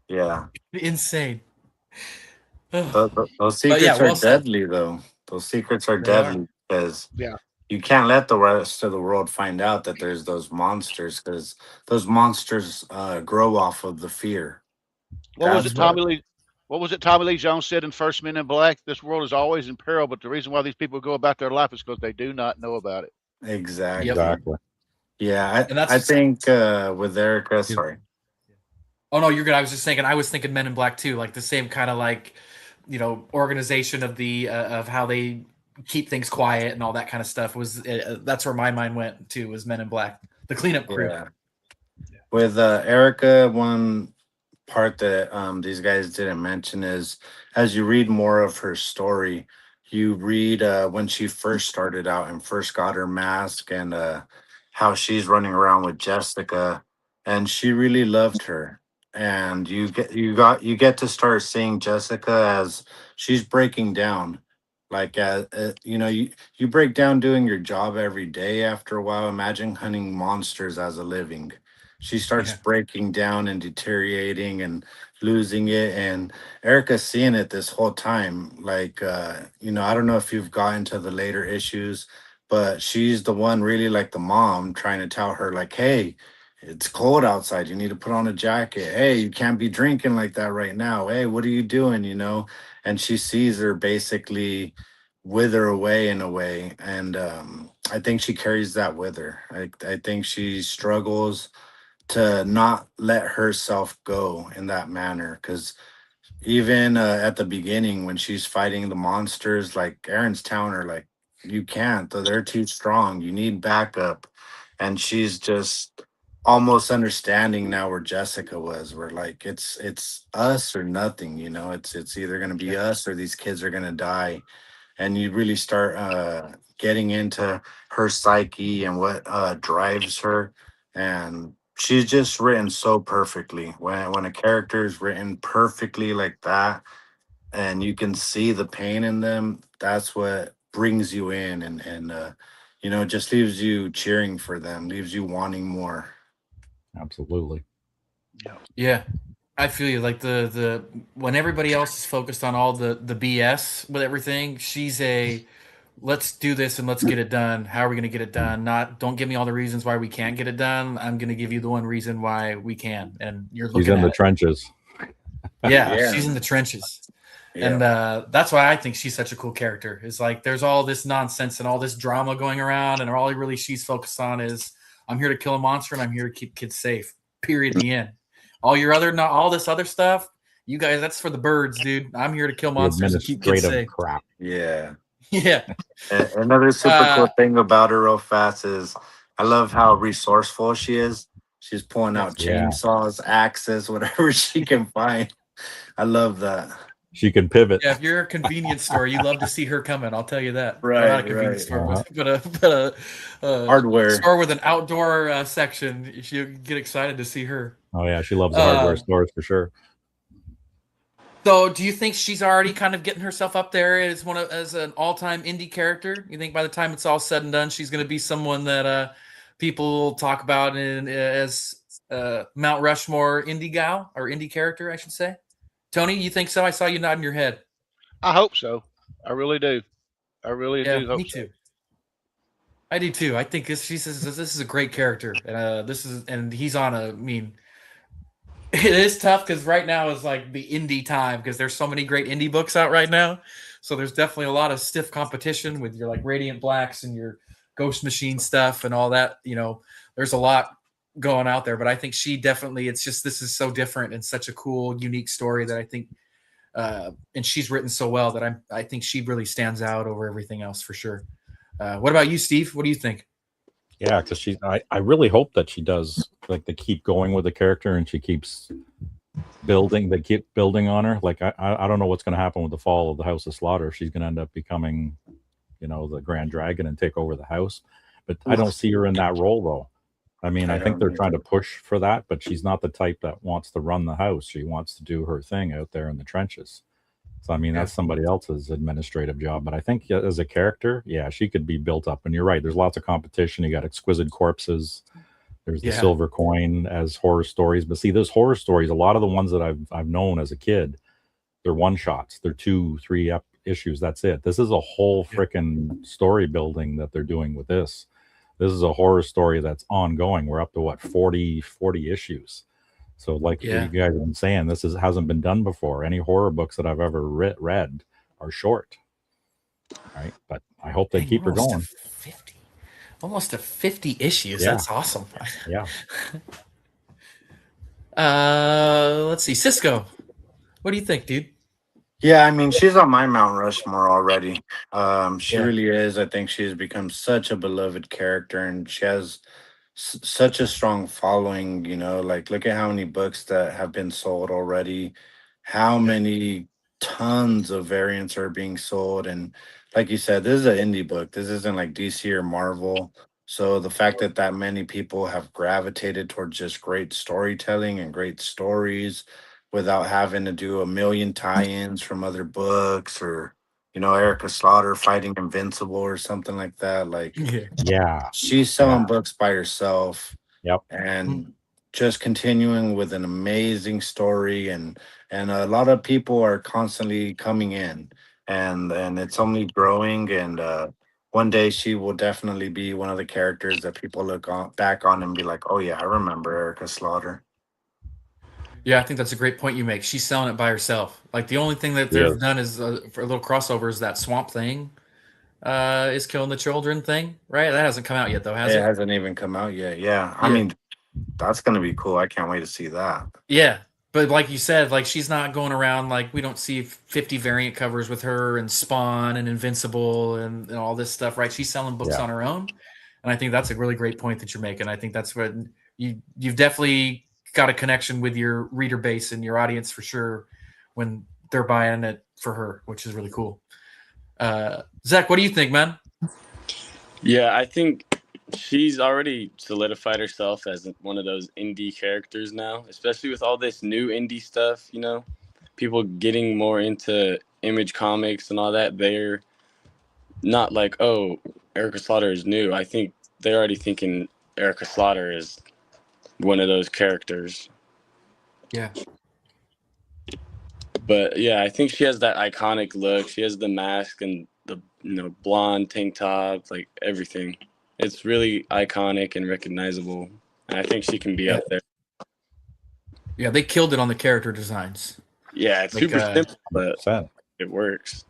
Speaker 5: yeah.
Speaker 3: insane.
Speaker 5: Those secrets
Speaker 3: yeah, well
Speaker 5: are
Speaker 3: said.
Speaker 5: deadly, though. Those secrets are
Speaker 3: They are.
Speaker 5: deadly because
Speaker 7: Yeah.
Speaker 5: you can't let the rest of the world find out that there's those monsters, because those monsters grow off of the fear.
Speaker 7: What was
Speaker 5: That's
Speaker 7: it Tommy Lee? What was it Tommy Lee Jones said in First Men in Black? This world is always in peril, but the reason why these people go about their life is because they do not know about it.
Speaker 5: Exactly.
Speaker 3: Yep.
Speaker 4: Exactly.
Speaker 5: Yeah,
Speaker 3: And that's
Speaker 5: I think with Erica, sorry.
Speaker 3: Oh no, you're good. I was thinking Men in Black too, like the same kind of like, organization of the of how they keep things quiet and all that kind of stuff was. That's where my mind went to, was Men in Black, the cleanup crew.
Speaker 5: Yeah. With Erica, one part that these guys didn't mention is, as you read more of her story, you read when she first started out and first got her mask, and how she's running around with Jessica, and she really loved her. And you get to start seeing Jessica as she's breaking down. Like you break down doing your job every day after a while. Imagine hunting monsters as a living. She starts
Speaker 3: Yeah.
Speaker 5: breaking down and deteriorating and losing it. And Erica's seeing it this whole time. Like, I don't know if you've gotten to the later issues, but she's the one, really like the mom, trying to tell her, like, hey, it's cold outside. You need to put on a jacket. Hey, you can't be drinking like that right now. Hey, what are you doing? And she sees her basically wither away in a way. And I think she carries that with her. I think she struggles to not let herself go in that manner, because even at the beginning when she's fighting the monsters, like Aaron's telling her, like, you can't, they're too strong, you need backup. And she's just almost understanding now where Jessica was, where like it's us or nothing. It's either going to be us or these kids are going to die. and you really start getting into her psyche and what drives her. And she's just written so perfectly. When a character is written perfectly like that, and you can see the pain in them, that's what brings you in, and just leaves you cheering for them, leaves you wanting more.
Speaker 4: Absolutely.
Speaker 3: Yeah, I feel you. Like the when everybody else is focused on all the BS with everything, she's a let's do this and let's get it done. How are we going to get it done? Not don't give me all the reasons why we can't get it done. I'm going to give you the one reason why we can, and you're
Speaker 4: She's
Speaker 3: looking
Speaker 4: in
Speaker 3: at
Speaker 4: the
Speaker 3: it.
Speaker 4: trenches.
Speaker 3: Yeah,
Speaker 5: Yeah.
Speaker 3: she's in the trenches. And
Speaker 5: Yeah.
Speaker 3: that's why I think she's such a cool character. Is like there's all this nonsense and all this drama going around, and all really she's focused on is I'm here to kill a monster and I'm here to keep kids safe. Period. The end. All your other not all this other stuff, you guys, that's for the birds, dude. I'm here to kill
Speaker 4: The
Speaker 3: monsters and keep kids
Speaker 4: administrative
Speaker 3: safe.
Speaker 4: crap.
Speaker 5: Yeah.
Speaker 3: Yeah.
Speaker 5: Another super cool
Speaker 3: Uh,
Speaker 5: thing about her real fast is I love how resourceful she is. She's pulling
Speaker 3: Yes.
Speaker 5: out
Speaker 4: Yeah.
Speaker 5: chainsaws, axes, whatever she can find. I love that.
Speaker 4: She can pivot.
Speaker 3: yeah, if you're a convenience store, you love to see her coming. I'll tell you that. Or not a
Speaker 5: Right,
Speaker 3: convenience
Speaker 5: right.
Speaker 3: store,
Speaker 4: Uh-huh.
Speaker 3: but a
Speaker 5: Hardware.
Speaker 3: store with an outdoor section. You get excited to see her.
Speaker 4: Oh yeah, she loves the hardware
Speaker 3: Uh,
Speaker 4: stores for sure.
Speaker 3: So, do you think she's already kind of getting herself up there as an all-time indie character? You think by the time it's all said and done, she's going to be someone that people talk about as Mount Rushmore indie gal or indie character, I should say? Tony, you think so? I saw you nodding your head.
Speaker 7: I hope so. I really do. I really
Speaker 3: Yeah,
Speaker 7: do hope
Speaker 3: me
Speaker 7: so.
Speaker 3: too. I do too. I think this is a great character, and he's on a. I mean, it is tough because right now is like the indie time because there's so many great indie books out right now. So there's definitely a lot of stiff competition with your like Radiant Blacks and your Ghost Machine stuff and all that. There's a lot going out there, but I think she definitely. It's just this is so different and such a cool, unique story that I think, and she's written so well that I think she really stands out over everything else for sure. What about you, Steve? What do you think?
Speaker 4: Yeah, because I really hope that she does like they keep going with the character and she keeps they keep building on her. Like I don't know what's going to happen with the fall of the House of Slaughter. If she's going to end up becoming, the Grand Dragon and take over the house. But I don't see her in that role though. I mean, I think they're trying to push for that, but she's not the type that wants to run the house. She wants to do her thing out there in the trenches. So I mean, that's somebody else's administrative job. But I think as a character, yeah, she could be built up. And you're right. There's lots of competition. You got Exquisite Corpses. There's the
Speaker 3: Yeah.
Speaker 4: Silver Coin as horror stories. But see, those horror stories, a lot of the ones that I've known as a kid, they're one shots. They're 2-3 issues. That's it. This is a whole freaking story building that they're doing with this. This is a horror story that's ongoing. We're up to what 40 issues. So, like
Speaker 3: Yeah.
Speaker 4: you guys have been saying, this hasn't been done before. Any horror books that I've ever read are short, right? But I hope they
Speaker 3: Dang,
Speaker 4: keep her
Speaker 3: we're almost
Speaker 4: going.
Speaker 3: to 50. Almost to 50 issues.
Speaker 4: Yeah.
Speaker 3: That's awesome.
Speaker 4: Yeah.
Speaker 3: Let's see. Cisco, what do you think, dude?
Speaker 5: Yeah, I mean, she's on my Mount Rushmore already. She
Speaker 3: Yeah.
Speaker 5: really is. I think she's become such a beloved character, and she has such a strong following. Like look at how many books that have been sold already, how many tons of variants are being sold, and like you said, this is an indie book. This isn't like DC or Marvel. So the fact that many people have gravitated towards just great storytelling and great stories without having to do a million tie-ins from other books, or Erica Slaughter fighting Invincible or something like that. Like
Speaker 3: Yeah.
Speaker 4: Yeah.
Speaker 5: she's selling books by herself
Speaker 4: Yep.
Speaker 5: and just continuing with an amazing story, and a lot of people are constantly coming in, and it's only growing, and one day she will definitely be one of the characters that people back on and be like, oh yeah, I remember Erica Slaughter.
Speaker 3: Yeah, I think that's a great point you make. She's selling it by herself. Like the only thing that
Speaker 4: Yeah.
Speaker 3: they've done is for a little crossover is that Swamp Thing is killing the children thing, right? That hasn't come out yet though, has
Speaker 5: It
Speaker 3: it?
Speaker 5: hasn't even come out yet. Yeah. I
Speaker 3: Yeah.
Speaker 5: mean, that's going to be cool. I can't wait to see that.
Speaker 3: Yeah. But like you said, like she's not going around like we don't see 50 variant covers with her and Spawn and Invincible and all this stuff, right? She's selling books
Speaker 4: Yeah.
Speaker 3: on her own. And I think that's a really great point that you're making. I think that's what you've definitely got a connection with your reader base and your audience for sure when they're buying it for her, which is really cool. Zach, what do you think, man?
Speaker 6: Yeah, I think she's already solidified herself as one of those indie characters now, especially with all this new indie stuff, you know, people getting more into Image Comics and all that. They're not like, oh, Erica Slaughter is new. I think they're already thinking Erica Slaughter is one of those characters.
Speaker 3: Yeah.
Speaker 6: But yeah, I think she has that iconic look. She has the mask and the blonde tank top, like everything. It's really iconic and recognizable. And I think she can be up there.
Speaker 3: Yeah, they killed it on the character designs.
Speaker 6: Yeah, it's
Speaker 3: Like,
Speaker 6: super simple, but
Speaker 4: 100%.
Speaker 6: it works.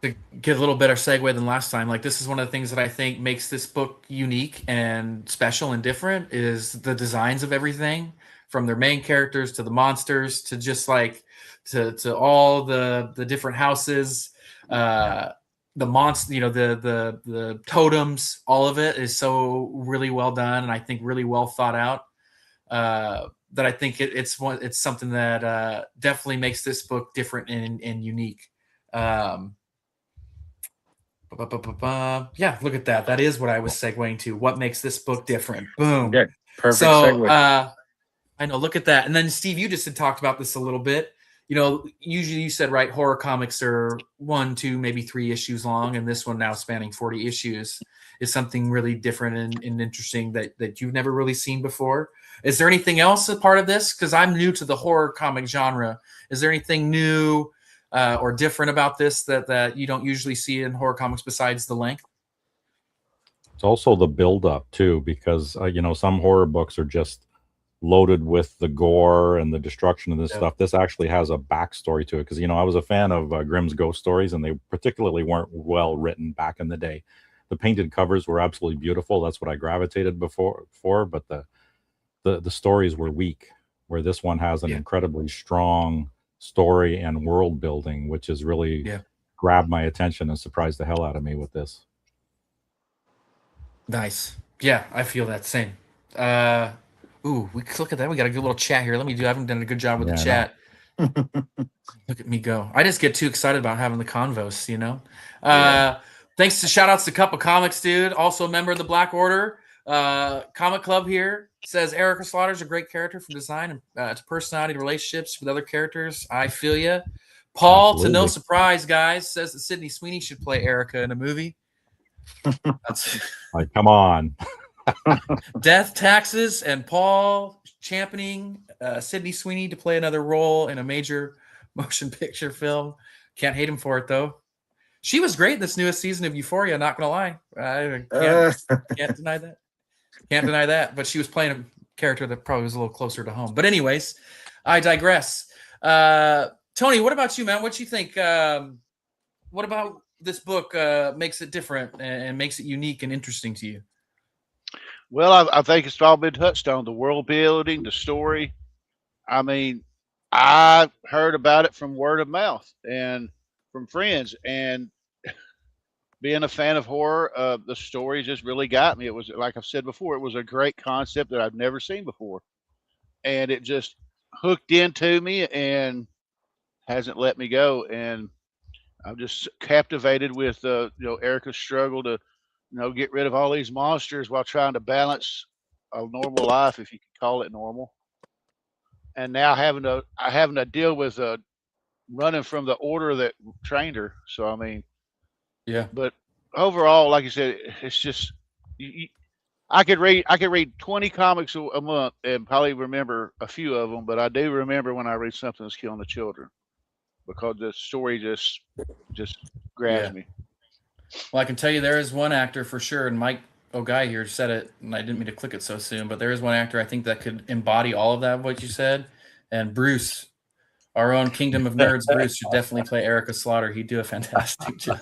Speaker 3: To get a little better segue than last time, like this is one of the things that I think makes this book unique and special and different is the designs of everything, from their main characters to the monsters to just like to all the different houses, the monster, the totems, all of it is so really well done and I think really well thought out. That I think it's something that definitely makes this book different and unique. Yeah, look at that. That is what I was segueing to. What makes this book different? Boom.
Speaker 5: Yeah, perfect
Speaker 3: So
Speaker 5: segue.
Speaker 3: I know. Look at that. And then Steve, you just had talked about this a little bit. You know, usually you said, right, horror comics are 1, 2, maybe 3 issues long, and this one now spanning 40 issues is something really different and interesting that you've never really seen before. Is there anything else a part of this? Because I'm new to the horror comic genre. Is there anything new or different about this that you don't usually see in horror comics besides the length?
Speaker 4: It's also the build up too, because some horror books are just loaded with the gore and the destruction of this stuff. This actually has a backstory to it because I was a fan of Grimm's ghost stories, and they particularly weren't well written back in the day. The painted covers were absolutely beautiful. That's what I gravitated for, but the stories were weak. Where this one has an incredibly strong story and world building, which has really grabbed my attention and surprised the hell out of me with this.
Speaker 3: Nice. Yeah, I feel that same. Ooh, we look at that. We got a good little chat here. I haven't done a good job with the chat. Look at me go. I just get too excited about having the convos, Thanks to shout outs to Cup of Comics, dude. Also a member of the Black Order Comic Club here. Says Erica Slaughter is a great character from design to personality to relationships with other characters. I feel ya. Paul,
Speaker 4: Absolutely.
Speaker 3: to no surprise, guys, says that Sydney Sweeney should play Erica in a movie. That's
Speaker 4: like, come on.
Speaker 3: Death, Taxes, and Paul championing Sydney Sweeney to play another role in a major motion picture film. Can't hate him for it, though. She was great this newest season of Euphoria, not going to lie. I can't deny that. Can't deny that. But she was playing a character that probably was a little closer to home. But anyways, I digress. Tony, what about you, man? What you think? What about this book makes it different and makes it unique and interesting to you?
Speaker 7: Well, I think it's all been touched on. The world building, the story. I mean, I heard about it from word of mouth and from friends. And being a fan of horror, the story just really got me. It was, like I've said before, it was a great concept that I've never seen before. And it just hooked into me and hasn't let me go. And I'm just captivated with, Erica's struggle to, get rid of all these monsters while trying to balance a normal life, if you could call it normal. And now having to deal with running from the order that trained her. So I mean,
Speaker 3: yeah.
Speaker 7: But overall, like you said, it's just I could read 20 comics a month and probably remember a few of them, but I do remember when I read Something That's Killing the Children because the story just grabs me.
Speaker 3: Well, I can tell you there is one actor for sure, and Mike O'Guy here said it, and I didn't mean to click it so soon, but there is one actor I think that could embody all of that, what you said. And Bruce, our own Kingdom of Nerds, Bruce should definitely play Erica Slaughter. He'd do a fantastic job.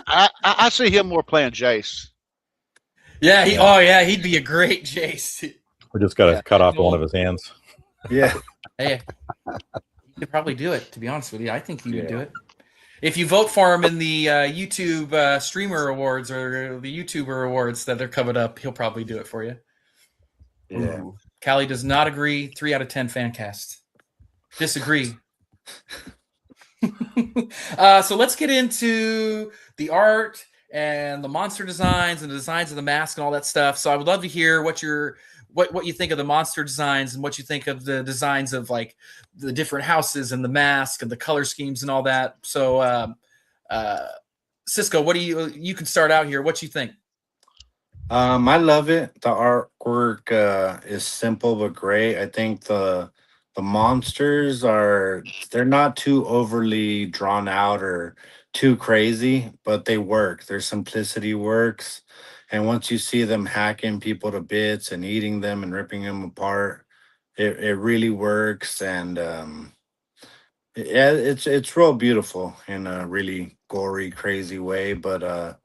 Speaker 7: I see him more playing Jace.
Speaker 3: Yeah, he'd be a great Jace.
Speaker 4: We just got to cut off one of his hands.
Speaker 5: Yeah.
Speaker 3: Hey, he could probably do it, to be honest with you. I think he would do it. If you vote for him in the YouTube Streamer Awards or the YouTuber Awards that are coming up, he'll probably do it for you.
Speaker 5: Yeah.
Speaker 3: Ooh. Callie does not agree. 3 out of 10 fan cast. Disagree. So let's get into the art and the monster designs and the designs of the mask and all that stuff. So I would love to hear what you think of the monster designs and what you think of the designs of like the different houses and the mask and the color schemes and all that. So Cisco, what do you can start out here. What you think?
Speaker 5: I love it. The artwork is simple but great. I think the monsters they're not too overly drawn out or too crazy, but they work. Their simplicity works. And once you see them hacking people to bits and eating them and ripping them apart, it really works. And yeah, it's real beautiful in a really gory, crazy way. But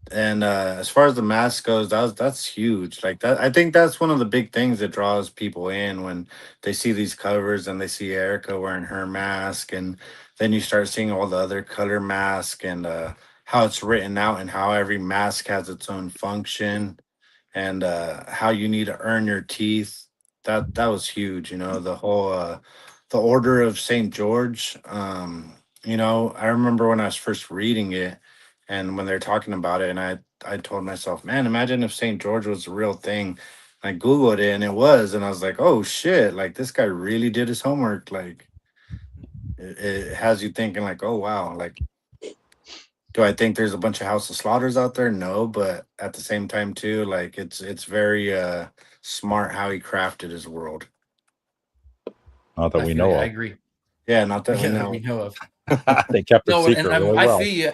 Speaker 5: and as far as the mask goes, that's huge. Like that, I think that's one of the big things that draws people in when they see these covers and they see Erica wearing her mask, and then you start seeing all the other color mask and how it's written out and how every mask has its own function and how you need to earn your teeth. That was huge. You know, the Order of Saint George. You know, I remember when I was first reading it, and when they're talking about it, and I told myself, man, imagine if Saint George was a real thing. I googled it, and it was, and I was like, oh shit, like this guy really did his homework. Like it has you thinking, like, oh wow, like do I think there's a bunch of House of Slaughters out there? No, but at the same time too, like it's very smart how he crafted his world.
Speaker 4: Not that
Speaker 3: I
Speaker 4: we
Speaker 3: feel
Speaker 4: know
Speaker 3: you. I
Speaker 4: of.
Speaker 3: agree.
Speaker 5: Yeah, not that we
Speaker 3: Yeah, that
Speaker 5: know.
Speaker 3: we know of.
Speaker 4: They kept it
Speaker 3: No,
Speaker 4: secret
Speaker 3: and
Speaker 4: really
Speaker 3: I
Speaker 4: well.
Speaker 3: feel you.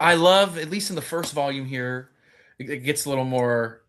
Speaker 3: I love, at least in the first volume here, it gets a little more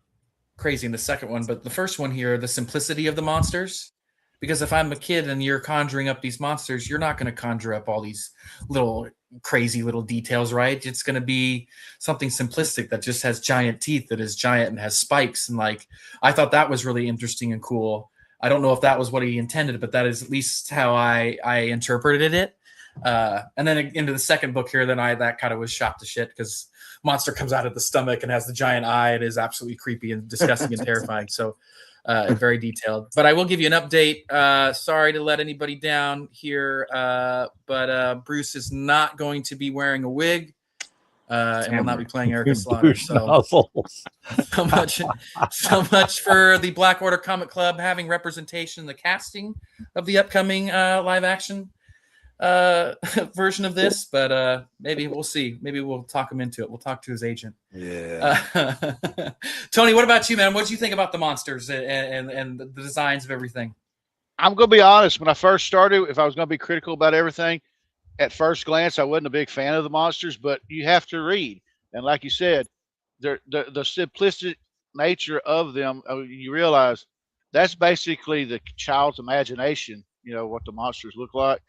Speaker 3: crazy in the second one, but the first one here, the simplicity of the monsters. Because if I'm a kid and you're conjuring up these monsters, you're not going to conjure up all these little crazy little details, right? It's going to be something simplistic that just has giant teeth, that is giant and has spikes. And like, I thought that was really interesting and cool. I don't know if that was what he intended, but that is at least how I interpreted it. And then into the second book here, then that kind of was shot to shit because monster comes out of the stomach and has the giant eye. It is absolutely creepy and disgusting and terrifying. So very detailed. But I will give you an update. Sorry to let anybody down here, but Bruce is not going to be wearing a wig. And will not be playing Erica Slaughter. So much for the Black Order Comic Club having representation in the casting of the upcoming live action version of this, but maybe we'll see. Maybe we'll talk him into it. We'll talk to his agent.
Speaker 5: Yeah.
Speaker 3: Tony, what about you, man? What did you think about the monsters and the designs of everything?
Speaker 7: I'm going to be honest. When I first started, if I was going to be critical about everything, at first glance, I wasn't a big fan of the monsters, but you have to read. And like you said, the simplistic nature of them, you realize that's basically the child's imagination, you know, what the monsters look like.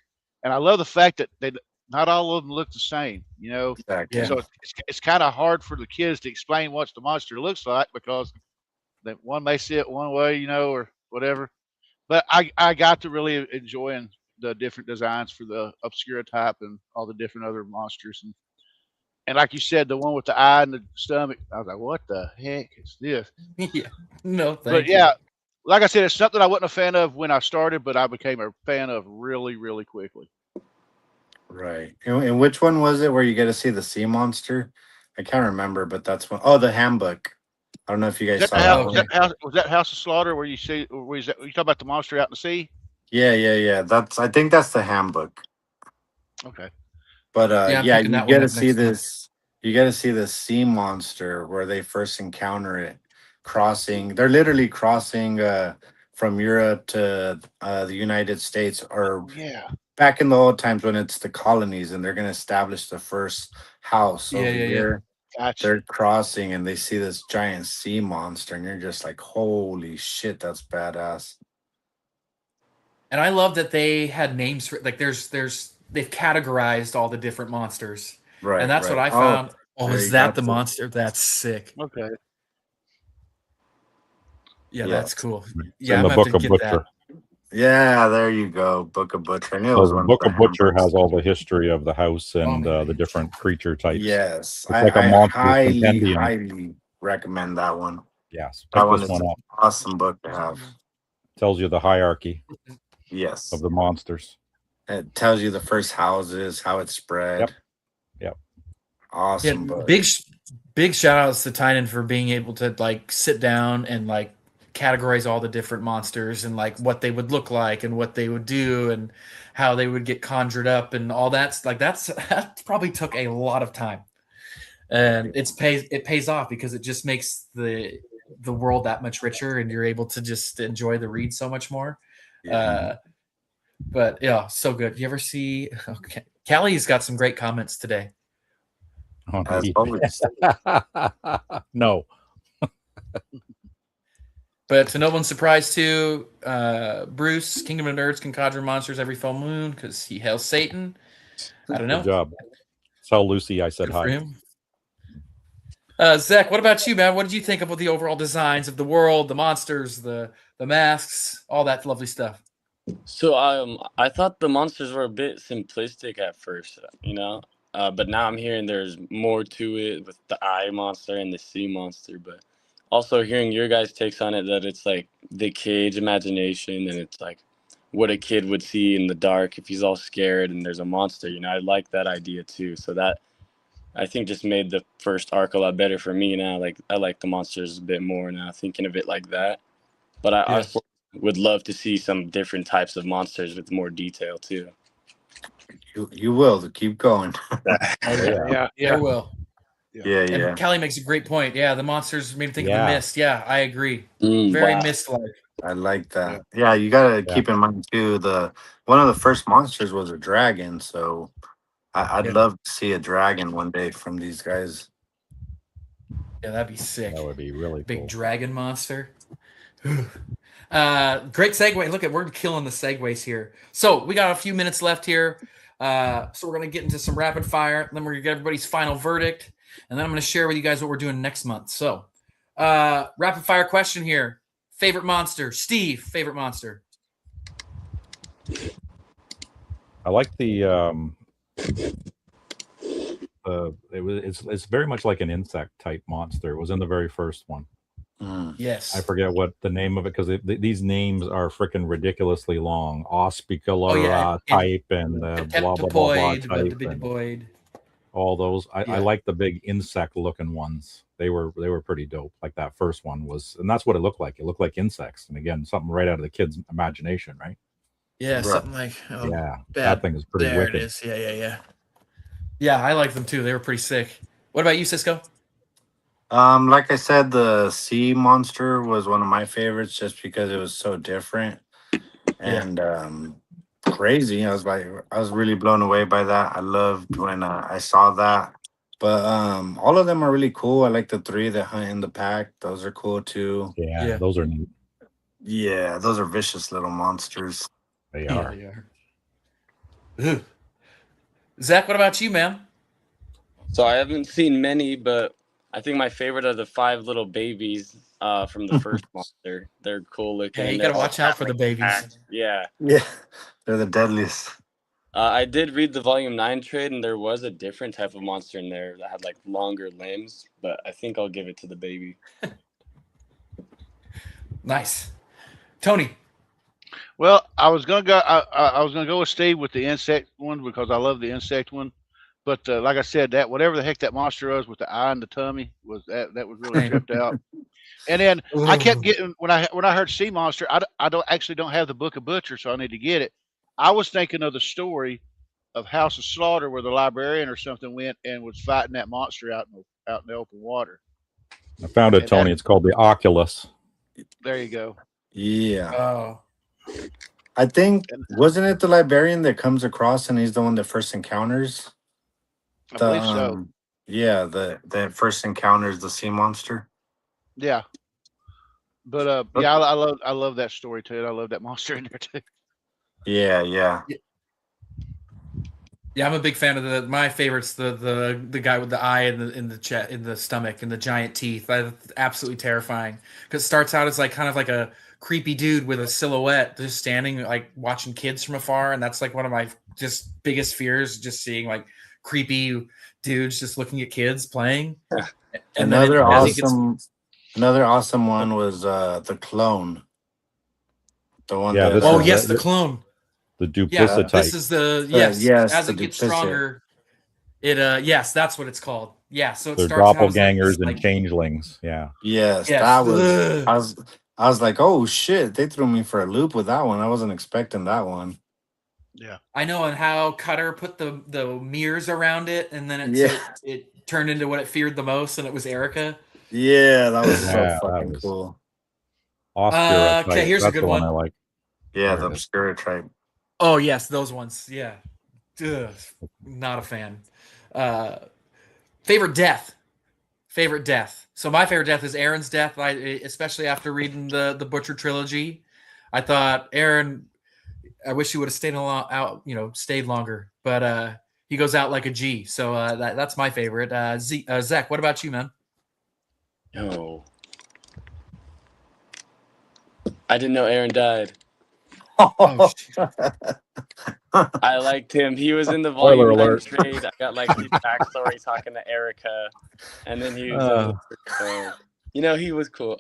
Speaker 7: And I love the fact that not all of them look the same, you know.
Speaker 5: Exactly.
Speaker 3: Yeah.
Speaker 7: So it's kind of hard for the kids to explain what the monster looks like because one may see it one way, you know, or whatever. But I got to really enjoying the different designs for the Obscura type and all the different other monsters. And like you said, the one with the eye and the stomach, I was like, what the heck is this?
Speaker 3: Yeah. No,
Speaker 7: But yeah, like I said, it's something I wasn't a fan of when I started, but I became a fan of really, really quickly.
Speaker 5: Right. And which one was it where you get to see the sea monster? I can't remember, but that's one. Oh, the handbook. I don't know if you guys saw that one.
Speaker 7: Was that House of Slaughter where you see? Where you talking about the monster out in the sea?
Speaker 5: Yeah. I think that's the handbook.
Speaker 7: Okay.
Speaker 5: But
Speaker 3: yeah,
Speaker 5: you get to see this. You get to see this sea monster where they first encounter it crossing. They're literally crossing from Europe to the United States, or back in the old times when it's the colonies and they're going to establish the first house over here.
Speaker 7: Gotcha.
Speaker 5: They're crossing and they see this giant sea monster, and you're just like, holy shit, that's badass.
Speaker 3: And I love that they had names for, like, they've categorized all the different monsters.
Speaker 5: Right.
Speaker 3: And that's what I found. Oh, is that the monster? That's sick.
Speaker 7: Okay.
Speaker 3: Yeah, that's cool.
Speaker 4: Yeah, in the Book of Butcher.
Speaker 5: Yeah, there you go. Book of Butcher.
Speaker 4: The Book of Butcher has all the history of the house and the different creature types.
Speaker 5: Yes,
Speaker 4: it's like a monster
Speaker 5: highly recommend that one.
Speaker 4: Yes,
Speaker 5: that one is an awesome book to have.
Speaker 4: Tells you the hierarchy.
Speaker 5: Yes,
Speaker 4: of the monsters.
Speaker 5: It tells you the first houses, how it's spread.
Speaker 4: Yep.
Speaker 5: Awesome
Speaker 3: Yeah,
Speaker 5: book.
Speaker 3: big shout outs to Tynan for being able to like sit down and like categorize all the different monsters and like what they would look like and what they would do and how they would get conjured up and all that's like that probably took a lot of time. And it pays off because it just makes the world that much richer and you're able to just enjoy the read so much more.
Speaker 5: Yeah.
Speaker 3: But yeah, so good. You ever see okay. Callie's got some great comments today.
Speaker 4: Oh,
Speaker 5: As
Speaker 4: he-
Speaker 5: always.
Speaker 4: no.
Speaker 3: But to no one's surprise, too, Bruce, Kingdom of Nerds can conjure monsters every full moon because he hails Satan. I don't know.
Speaker 4: Good job. Tell Lucy I said
Speaker 3: Good for
Speaker 4: hi.
Speaker 3: him. Zach, what about you, man? What did you think of the overall designs of the world, the monsters, the masks, all that lovely stuff?
Speaker 6: So I thought the monsters were a bit simplistic at first, but now I'm hearing there's more to it with the eye monster and the sea monster. But also hearing your guys' takes on it, that it's like the kid's imagination and it's like what a kid would see in the dark if he's all scared and there's a monster. I like that idea too. So that I think just made the first arc a lot better for me now. Like I like the monsters a bit more now, thinking of it like that. But I also would love to see some different types of monsters with more detail too.
Speaker 5: You will keep going.
Speaker 7: Yeah.
Speaker 3: I will.
Speaker 5: Yeah, yeah.
Speaker 3: And Callie makes a great point. Yeah, the monsters made me think of
Speaker 4: Yeah.
Speaker 3: the mist. Yeah, I agree. Very
Speaker 6: Wow.
Speaker 3: mist-like.
Speaker 5: I like that. Yeah, you gotta
Speaker 4: Yeah.
Speaker 5: keep in mind too. One of the first monsters was a dragon, so I'd
Speaker 3: Yeah.
Speaker 5: love to see a dragon one day from these guys.
Speaker 3: Yeah, that'd be sick.
Speaker 4: That would be really
Speaker 3: Big
Speaker 4: cool.
Speaker 3: dragon monster. Great segue. Look at we're killing the segues here. So we got a few minutes left here. So we're gonna get into some rapid fire. Then we're gonna get everybody's final verdict, and then I'm gonna share with you guys what we're doing next month. So, rapid fire question here. Favorite monster, Steve. Favorite monster.
Speaker 4: I like it's very much like an insect type monster. It was in the very first one.
Speaker 5: Mm.
Speaker 3: Yes.
Speaker 4: I forget what the name of it because these names are freaking ridiculously long. Ospiculora type and blah blah blah blah
Speaker 3: Heptapoid,
Speaker 4: type and
Speaker 3: Vindibinoid.
Speaker 4: all those.
Speaker 3: Yeah.
Speaker 4: I like the big insect looking ones. They were pretty dope. Like that first one was, and that's what it looked like. It looked like insects, and again, something right out of the kid's imagination, right?
Speaker 3: Yeah,
Speaker 5: Right.
Speaker 3: something like
Speaker 4: Yeah,
Speaker 3: bad.
Speaker 4: that thing is pretty
Speaker 3: There
Speaker 4: wicked.
Speaker 3: it is. Yeah. Yeah, I like them too. They were pretty sick. What about you, Cisco?
Speaker 5: Like I said, the sea monster was one of my favorites just because it was so different and crazy. I was really blown away by that. I loved when I saw that. But all of them are really cool. I like the three that hunt in the pack. Those are cool too.
Speaker 4: Yeah, those are neat.
Speaker 5: Yeah, those are vicious little monsters.
Speaker 4: They
Speaker 3: Yeah,
Speaker 4: are.
Speaker 3: they are. Ugh. Zach, what about you, man?
Speaker 6: So I haven't seen many, but I think my favorite are the 5 little babies from the first monster. They're cool looking.
Speaker 3: Yeah, you
Speaker 6: and
Speaker 3: gotta
Speaker 6: they're
Speaker 3: watch
Speaker 6: all
Speaker 3: out for the babies.
Speaker 6: packed. Yeah.
Speaker 5: Yeah, they're the deadliest.
Speaker 6: I did read the Volume 9 trade, and there was a different type of monster in there that had like longer limbs, but I think I'll give it to the baby.
Speaker 3: Nice. Tony.
Speaker 7: Well, I was gonna go. I was gonna go with Steve with the insect one because I love the insect one. But like I said, that whatever the heck that monster was with the eye and the tummy was that was really tripped out. And then I kept getting when I heard sea monster. I don't have the Book of Butcher, so I need to get it. I was thinking of the story of House of Slaughter where the librarian or something went and was fighting that monster out in the open water.
Speaker 4: I found it,
Speaker 7: And
Speaker 4: Tony. It's called the Oculus.
Speaker 7: There you go.
Speaker 5: Yeah.
Speaker 3: Oh.
Speaker 5: I think, wasn't it the librarian that comes across and he's the one that first encounters?
Speaker 7: I believe so.
Speaker 5: Yeah, that first encounters the sea monster.
Speaker 7: Yeah. But yeah, I love that story too. I love that monster in there too.
Speaker 5: Yeah, yeah.
Speaker 3: Yeah, I'm a big fan of my favorite's the guy with the eye in the stomach and the giant teeth. That's absolutely terrifying. Because it starts out as like kind of like a creepy dude with a silhouette just standing like watching kids from afar, and that's like one of my just biggest fears, just seeing like creepy dudes just looking at kids playing. And
Speaker 5: Another awesome one was the clone. The one
Speaker 4: Yeah,
Speaker 5: that
Speaker 4: this
Speaker 3: Oh
Speaker 4: is
Speaker 3: yes, the clone.
Speaker 4: The
Speaker 3: Yeah,
Speaker 4: duplicitite.
Speaker 3: this is the
Speaker 5: yes,
Speaker 3: as
Speaker 5: the
Speaker 3: it gets
Speaker 5: duplicit.
Speaker 3: stronger, it yes, that's what it's called. Yeah, so it
Speaker 4: They're
Speaker 3: starts out as like
Speaker 4: doppelgangers
Speaker 3: this,
Speaker 4: and
Speaker 3: like
Speaker 4: changelings. Yeah.
Speaker 5: Yes,
Speaker 3: yes.
Speaker 5: that was.
Speaker 3: Ugh.
Speaker 5: I was like, oh shit! They threw me for a loop with that one. I wasn't expecting that one.
Speaker 7: Yeah.
Speaker 3: I know, and how Cutter put the mirrors around it, and then
Speaker 5: Yeah.
Speaker 3: it turned into what it feared the most, and it was Erica.
Speaker 5: Yeah, that was so
Speaker 4: Yeah, that
Speaker 5: fucking
Speaker 4: was-
Speaker 5: cool.
Speaker 4: Obscurite.
Speaker 3: Okay, here's a
Speaker 4: That's
Speaker 3: good
Speaker 4: the one
Speaker 3: one.
Speaker 4: I like.
Speaker 5: Yeah,
Speaker 4: There
Speaker 5: the
Speaker 4: it is.
Speaker 5: obscura tribe.
Speaker 3: Oh yes, those ones. Yeah, ugh, not a fan. Favorite death. Favorite death. So my favorite death is Aaron's death. Especially after reading the Butcher trilogy, I thought Aaron. I wish he would have stayed stayed longer, but he goes out like a G. So that's my favorite. Zach, what about you, man?
Speaker 6: Oh. I didn't know Aaron died.
Speaker 3: Oh,
Speaker 6: I liked him. He was in the
Speaker 4: Spoiler
Speaker 6: volume 9
Speaker 4: alert.
Speaker 6: trade. I got like his backstory talking to Erica, and then he was so, he was cool.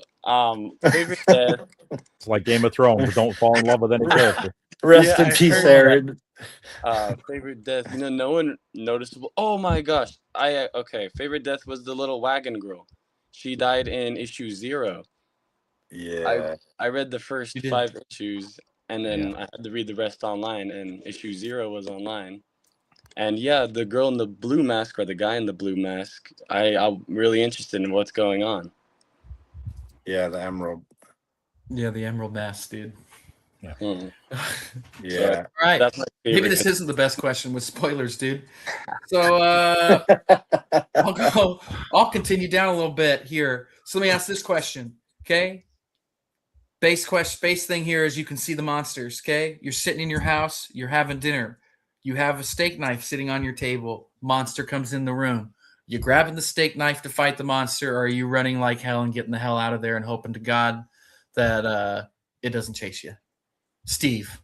Speaker 6: Favorite death.
Speaker 4: It's like Game of Thrones. Don't fall in love with any character.
Speaker 5: Rest
Speaker 6: Yeah,
Speaker 5: in
Speaker 6: I
Speaker 5: peace,
Speaker 6: heard
Speaker 5: Aaron.
Speaker 6: Favorite death. No one noticeable. Oh my gosh. Okay. Favorite death was the little wagon girl. She died in issue 0.
Speaker 5: Yeah.
Speaker 6: I read the first
Speaker 3: You did.
Speaker 6: 5 issues, and then I had to read the rest online, and issue 0 was online. And yeah, the girl in the blue mask, or the guy in the blue mask, I'm really interested in what's going on.
Speaker 5: Yeah, the emerald.
Speaker 3: yeah, the Emerald Mask, dude.
Speaker 6: Mhm.
Speaker 5: Yeah.
Speaker 3: All right.
Speaker 6: That's my favorite.
Speaker 3: Maybe this isn't the best question with spoilers, dude. So I'll continue down a little bit here. So let me ask this question, okay? Base thing here is you can see the monsters, okay? You're sitting in your house, you're having dinner. You have a steak knife sitting on your table. Monster comes in the room. You grabbing the steak knife to fight the monster, or are you running like hell and getting the hell out of there and hoping to God that it doesn't chase you? Steve.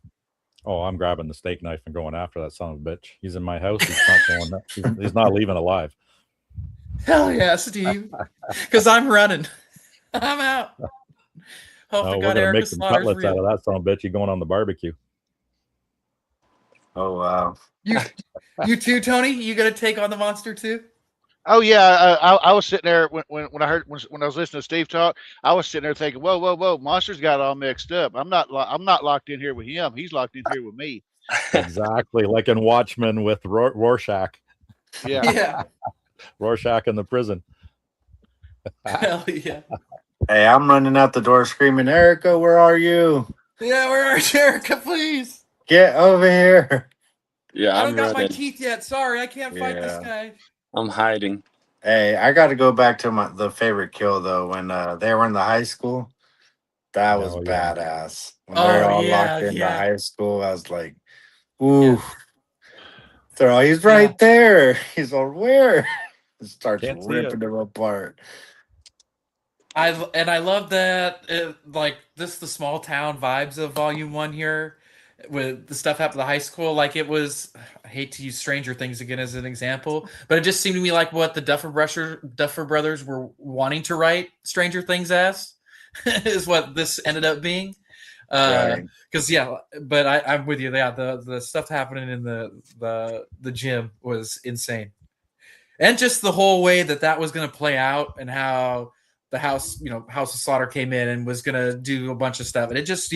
Speaker 4: Oh, I'm grabbing the steak knife and going after that son of a bitch. He's in my house. He's not going. He's not leaving alive.
Speaker 3: Hell yeah, Steve. Because I'm running. I'm out. Hope
Speaker 4: Oh,
Speaker 3: to
Speaker 4: we're
Speaker 3: God
Speaker 4: gonna
Speaker 3: Erica
Speaker 4: make some
Speaker 3: Slaughter's
Speaker 4: cutlets out
Speaker 3: real.
Speaker 4: of that son of a bitch. You going on the barbecue?
Speaker 5: Oh wow.
Speaker 3: You too, Tony? You gonna take on the monster too?
Speaker 7: Oh yeah, I was sitting there when I heard when I was listening to Steve talk. I was sitting there thinking, whoa, Monster's got all mixed up. I'm not locked in here with him. He's locked in here with me.
Speaker 4: Exactly, like in Watchmen with Rorschach.
Speaker 7: Yeah.
Speaker 3: Yeah.
Speaker 4: Rorschach in the prison.
Speaker 3: Hell yeah.
Speaker 5: Hey, I'm running out the door screaming, Erica, where are you?
Speaker 3: Yeah, where are you, Erica, please?
Speaker 5: Get over here.
Speaker 6: Yeah,
Speaker 3: I
Speaker 6: I'm
Speaker 3: don't got my
Speaker 6: running.
Speaker 3: teeth yet. Sorry, I can't fight this
Speaker 5: Yeah.
Speaker 3: guy.
Speaker 6: I'm hiding.
Speaker 5: Hey, I got to go back to the favorite kill though. When they were in the high school, that was
Speaker 4: Oh, yeah.
Speaker 5: badass. When they're
Speaker 3: Oh,
Speaker 5: all
Speaker 3: yeah,
Speaker 5: locked in the
Speaker 3: yeah.
Speaker 5: high school, I was like, ooh. They're all, he's right there. He's all where? It starts
Speaker 4: Can't see
Speaker 5: ripping them apart.
Speaker 3: I love that like this the small town vibes of volume 1 here with the stuff happened at the high school. Like it was, I hate to use Stranger Things again as an example, but it just seemed to me like what the Duffer Brothers were wanting to write Stranger Things as is what this ended up being.
Speaker 5: Right.
Speaker 3: Because but I'm with you. Yeah, the stuff happening in the gym was insane, and just the whole way that was going to play out, and how the House of Slaughter came in and was going to do a bunch of stuff, and it just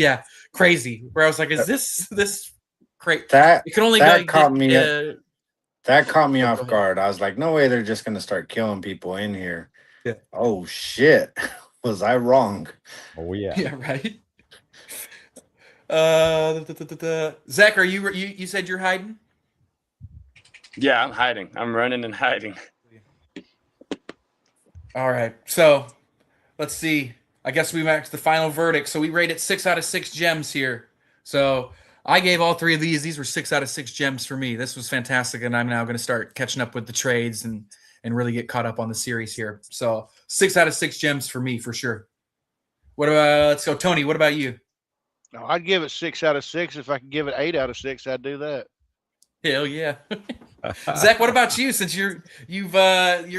Speaker 3: crazy. Where I was like, is this crazy?
Speaker 5: That
Speaker 3: It can only
Speaker 5: that
Speaker 3: go,
Speaker 5: caught me. That caught me
Speaker 3: Oh, go
Speaker 5: off
Speaker 3: ahead.
Speaker 5: guard. I was like, no way, they're just gonna start killing people in here.
Speaker 3: Yeah.
Speaker 5: Oh shit, was I wrong?
Speaker 4: Oh yeah.
Speaker 3: Yeah, right. Zach, are you said you're hiding?
Speaker 6: Yeah, I'm hiding. I'm running and hiding.
Speaker 3: All right. So let's see. I guess we matched the final verdict. So we rated 6 out of 6 gems here. So I gave all 3 of these. These were 6 out of 6 gems for me. This was fantastic, and I'm now going to start catching up with the trades and really get caught up on the series here. So 6 out of 6 gems for me for sure. What about? Let's go, Tony. What about you?
Speaker 7: No, I'd give it 6 out of 6. If I could give it 8 out of 6, I'd do that.
Speaker 3: Hell yeah. Zach, what about you? Since you're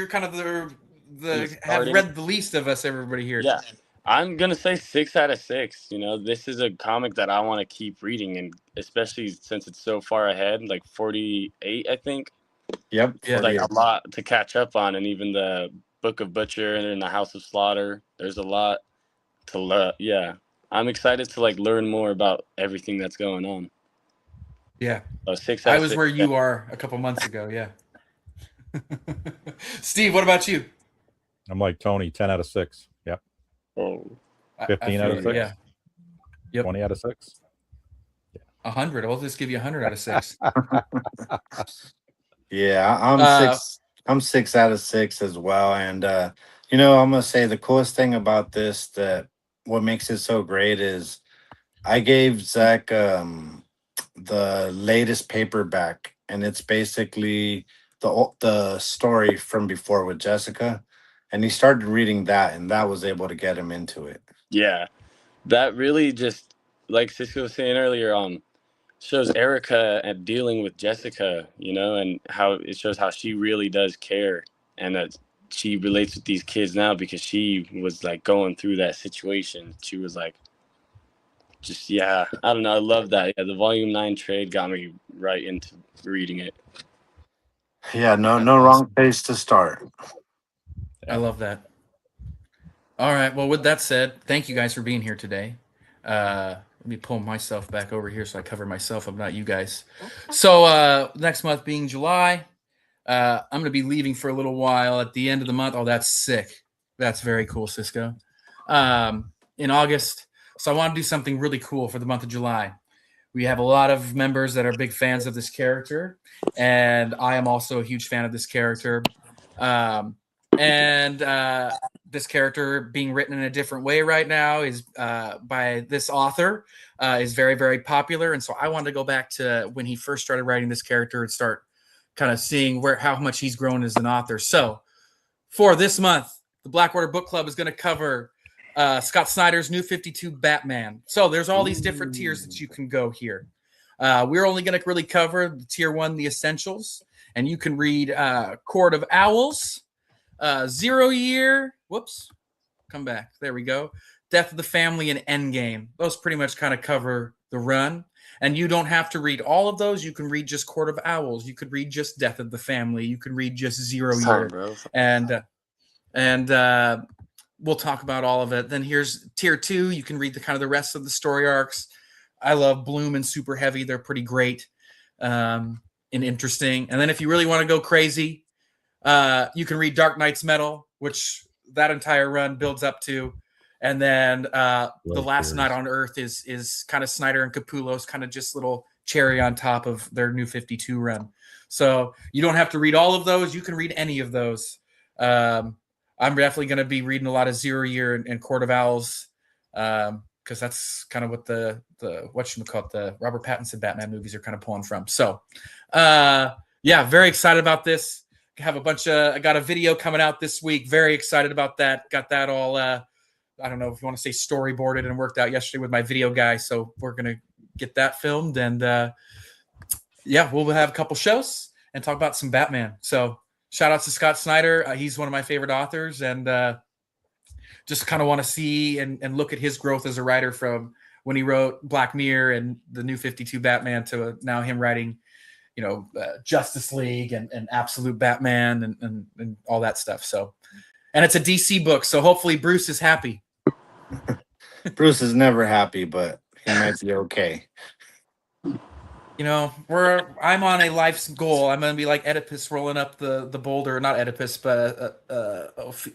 Speaker 3: kind of the have
Speaker 6: Starting.
Speaker 3: read the least of us, everybody here.
Speaker 6: Yeah. I'm gonna say 6 out of 6. You know, this is a comic that I want to keep reading, and especially since it's so far ahead, like 48, I think.
Speaker 5: Yep,
Speaker 3: Yeah.
Speaker 6: Like
Speaker 5: 48.
Speaker 6: a lot to catch up on, and even the Book of Butcher and then the House of Slaughter. There's a lot to learn. Yeah, I'm excited to like learn more about everything that's going on.
Speaker 3: Yeah.
Speaker 6: So 6 out
Speaker 3: I
Speaker 6: of
Speaker 3: was
Speaker 6: 6.
Speaker 3: where you are a couple months ago. Yeah. Steve, what about you?
Speaker 4: I'm like Tony, 10 out of 6. Yep.
Speaker 6: Oh,
Speaker 3: I
Speaker 4: 15 out of
Speaker 3: feel you,
Speaker 4: 6.
Speaker 3: yeah. Yep.
Speaker 4: 20 out of 6.
Speaker 3: 100. I'll just give you 100 out of 6.
Speaker 5: Yeah, I'm
Speaker 3: Uh,
Speaker 5: 6. I'm 6 out of 6 as well. And you know, I'm gonna say the coolest thing about this, that what makes it so great, is I gave Zach the latest paperback, and it's basically the story from before with Jessica, and he started reading that, and that was able to get him into it.
Speaker 6: yeah. That really just, like Cisco was saying earlier, shows Erica at dealing with Jessica, you know, and how it shows how she really does care, and that she relates with these kids now because she was like going through that situation. She was like, just, yeah, I don't know. I love that. Yeah, the volume 9 trade got me right into reading it.
Speaker 5: Yeah, no,
Speaker 3: That's
Speaker 5: no wrong
Speaker 3: awesome.
Speaker 5: place to start.
Speaker 3: I love that. All right. Well, with that said, thank you guys for being here today. Let me pull myself back over here so I cover myself. I'm not you guys. So next month being July, I'm going to be leaving for a little while at the end of the month. Oh, that's sick. That's very cool, Cisco. In August. So I want to do something really cool for the month of July. We have a lot of members that are big fans of this character, and I am also a huge fan of this character. And this character being written in a different way right now is by this author is very, very popular. And so I wanted to go back to when he first started writing this character and start kind of seeing how much he's grown as an author. So for this month, the Blackwater Book Club is going to cover Scott Snyder's New 52 Batman. So there's all these different tiers that you can go here. We're only going to really cover the tier 1, the essentials, and you can read Court of Owls, 0 Year, whoops, come back, there we go, Death of the Family, and Endgame. Those pretty much kind of cover the run. And you don't have to read all of those. You can read just Court of Owls. You could read just Death of the Family. You can read just 0 Year.
Speaker 6: Bro.
Speaker 3: And we'll talk about all of it. Then here's tier 2. You can read the kind of the rest of the story arcs. I love Bloom and Super Heavy. They're pretty great and interesting. And then if you really want to go crazy, you can read Dark Knight's Metal, which that entire run builds up to. And then The Last Night on Earth is kind of Snyder and Capullo's kind of just little cherry on top of their New 52 run. So you don't have to read all of those. You can read any of those. I'm definitely going to be reading a lot of 0 Year and Court of Owls because that's kind of what the Robert Pattinson Batman movies are kind of pulling from. So yeah, very excited about this. I got a video coming out this week. Very excited about that. Got that all I don't know if you want to say storyboarded and worked out yesterday with my video guy. So we're going to get that filmed and yeah, we'll have a couple shows and talk about some Batman. So shout out to Scott Snyder. He's one of my favorite authors, and just kind of want to see and look at his growth as a writer from when he wrote Black Mirror and the New 52 Batman to now him writing, Justice League and Absolute Batman and all that stuff. So, and it's a DC book, so hopefully Bruce is happy.
Speaker 5: Bruce is never happy, but he might be okay.
Speaker 3: I'm on a life's goal. I'm going to be like Oedipus rolling up the boulder, not Oedipus, but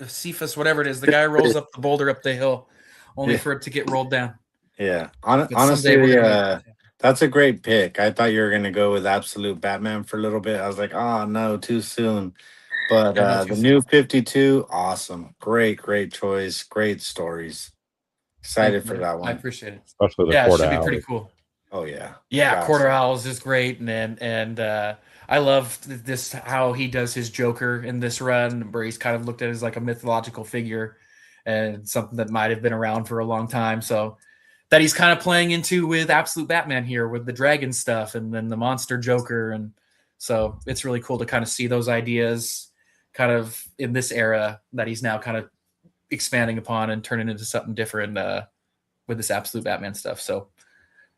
Speaker 3: Cephas, whatever it is. The guy rolls up the boulder up the hill only for it to get rolled down.
Speaker 5: Yeah.
Speaker 3: But
Speaker 5: Honestly,
Speaker 3: someday we're gonna-
Speaker 5: that's a great pick. I thought you were going to go with Absolute Batman for a little bit. I was like, oh, no, too soon. But
Speaker 3: Yeah, not too
Speaker 5: the
Speaker 3: soon.
Speaker 5: New 52, awesome. Great choice. Great stories. Excited for that
Speaker 3: I
Speaker 5: one.
Speaker 3: appreciate it.
Speaker 4: Especially the
Speaker 3: Yeah, it
Speaker 4: Court
Speaker 3: should
Speaker 4: of
Speaker 3: be pretty
Speaker 4: Owls.
Speaker 3: cool.
Speaker 5: Oh, yeah.
Speaker 3: Yeah,
Speaker 5: Gotcha.
Speaker 3: Quarter Owls is great, and I love this how he does his Joker in this run, where he's kind of looked at as like a mythological figure and something that might have been around for a long time. So that he's kind of playing into with Absolute Batman here with the dragon stuff and then the monster Joker, and so it's really cool to kind of see those ideas kind of in this era that he's now kind of expanding upon and turning into something different with this Absolute Batman stuff. So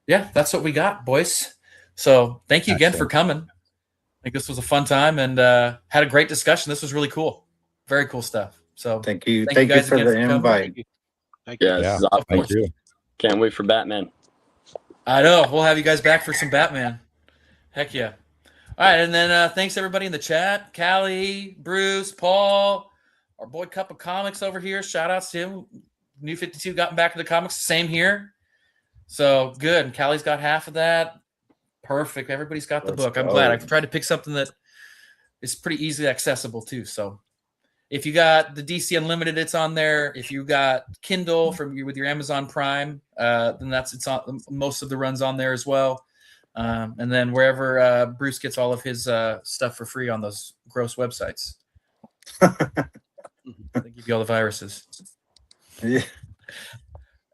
Speaker 3: yeah, that's what we got, boys. So thank you again for coming. I think this was a fun time and had a great discussion. This was really cool. Very cool stuff. So
Speaker 5: Thank you.
Speaker 3: Thank
Speaker 5: Thank
Speaker 3: you
Speaker 5: you
Speaker 3: guys
Speaker 5: for
Speaker 3: again
Speaker 5: the
Speaker 3: for coming.
Speaker 5: invite.
Speaker 7: Thank you.
Speaker 6: Yeah, this
Speaker 4: Yeah,
Speaker 6: is awesome.
Speaker 4: thank you.
Speaker 6: Can't wait for Batman.
Speaker 3: I know. We'll have you guys back for some Batman. Heck yeah. All right, and then thanks everybody in the chat. Callie, Bruce, Paul, our boy Cup of Comics over here. Shout outs to him. New 52 gotten back into comics. Same here. So good. And Callie's got half of that. Perfect. Everybody's got the
Speaker 5: Let's
Speaker 3: book. I'm
Speaker 5: go.
Speaker 3: glad. I've tried to pick something that is pretty easily accessible too. So if you got the DC Unlimited, it's on there. If you got Kindle with your Amazon Prime, then it's on most of the runs on there as well. And then wherever Bruce gets all of his stuff for free on those gross websites. They give you all the viruses.
Speaker 5: Yeah.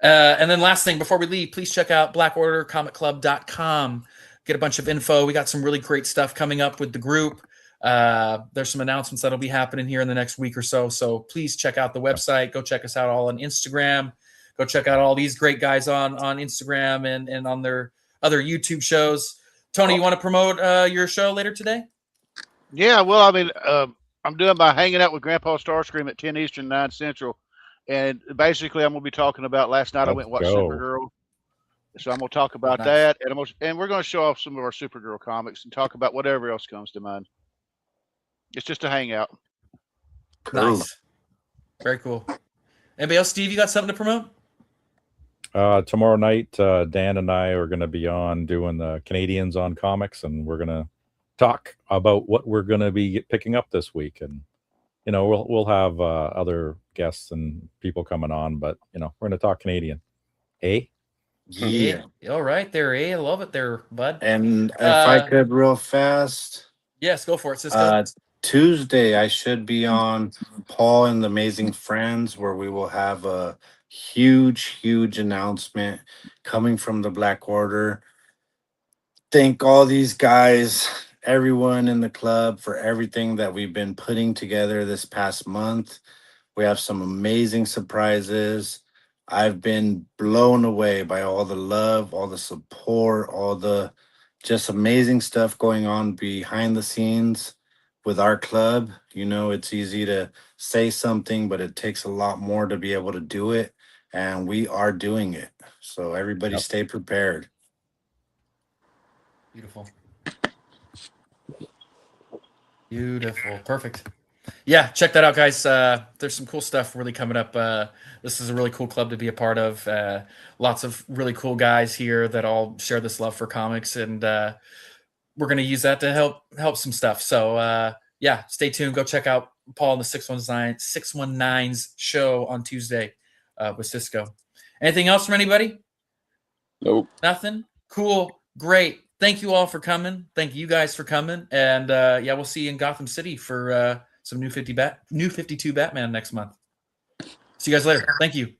Speaker 3: And then last thing before we leave, please check out blackordercomicclub.com. Get a bunch of info. We got some really great stuff coming up with the group. There's some announcements that'll be happening here in the next week or so. So please check out the website. Go check us out all on Instagram. Go check out all these great guys on Instagram and on their other YouTube shows. Tony, you want to promote your show later today?
Speaker 7: Yeah, well, I mean, I'm doing my hanging out with Grandpa Starscream at 10 Eastern, 9 Central. And basically, I'm going to be talking about last night I went and watched Supergirl. So I'm going to talk about that. And we're going to show off some of our Supergirl comics and talk about whatever else comes to mind. It's just a hangout.
Speaker 5: Cool.
Speaker 3: Nice. Very cool. Anybody else? Steve, you got something to promote?
Speaker 4: Tomorrow night, Dan and I are going to be on doing the Canadians on Comics, and we're going to talk about what we're going to be picking up this week. And you know, we'll have other guests and people coming on, but you know, we're going to talk Canadian.
Speaker 5: Yeah.
Speaker 3: All right, there. I love it, there, bud.
Speaker 5: And if I could, real fast.
Speaker 3: Yes, go for it, Cisco.
Speaker 5: Tuesday, I should be on Paul and the Amazing Friends, where we will have a huge announcement coming from the Black Order. Thank all these guys, everyone in the club, for everything that we've been putting together this past month. We have some amazing surprises. I've been blown away by all the love, all the support, all the just amazing stuff going on behind the scenes with our club. You know, it's easy to say something, but it takes a lot more to be able to do it. And we are doing it. So everybody stay prepared.
Speaker 3: Beautiful. Beautiful. Perfect. Yeah, check that out, guys. There's some cool stuff really coming up. This is a really cool club to be a part of. Lots of really cool guys here that all share this love for comics, and we're going to use that to help some stuff. So yeah, stay tuned. Go check out Paul and the 619's show on Tuesday with Cisco. Anything else from anybody?
Speaker 6: Nope.
Speaker 3: Nothing? Cool. Great. Thank you all for coming. Thank you guys for coming. And yeah, we'll see you in Gotham City for some New 52 Batman next month. See you guys later. Thank you.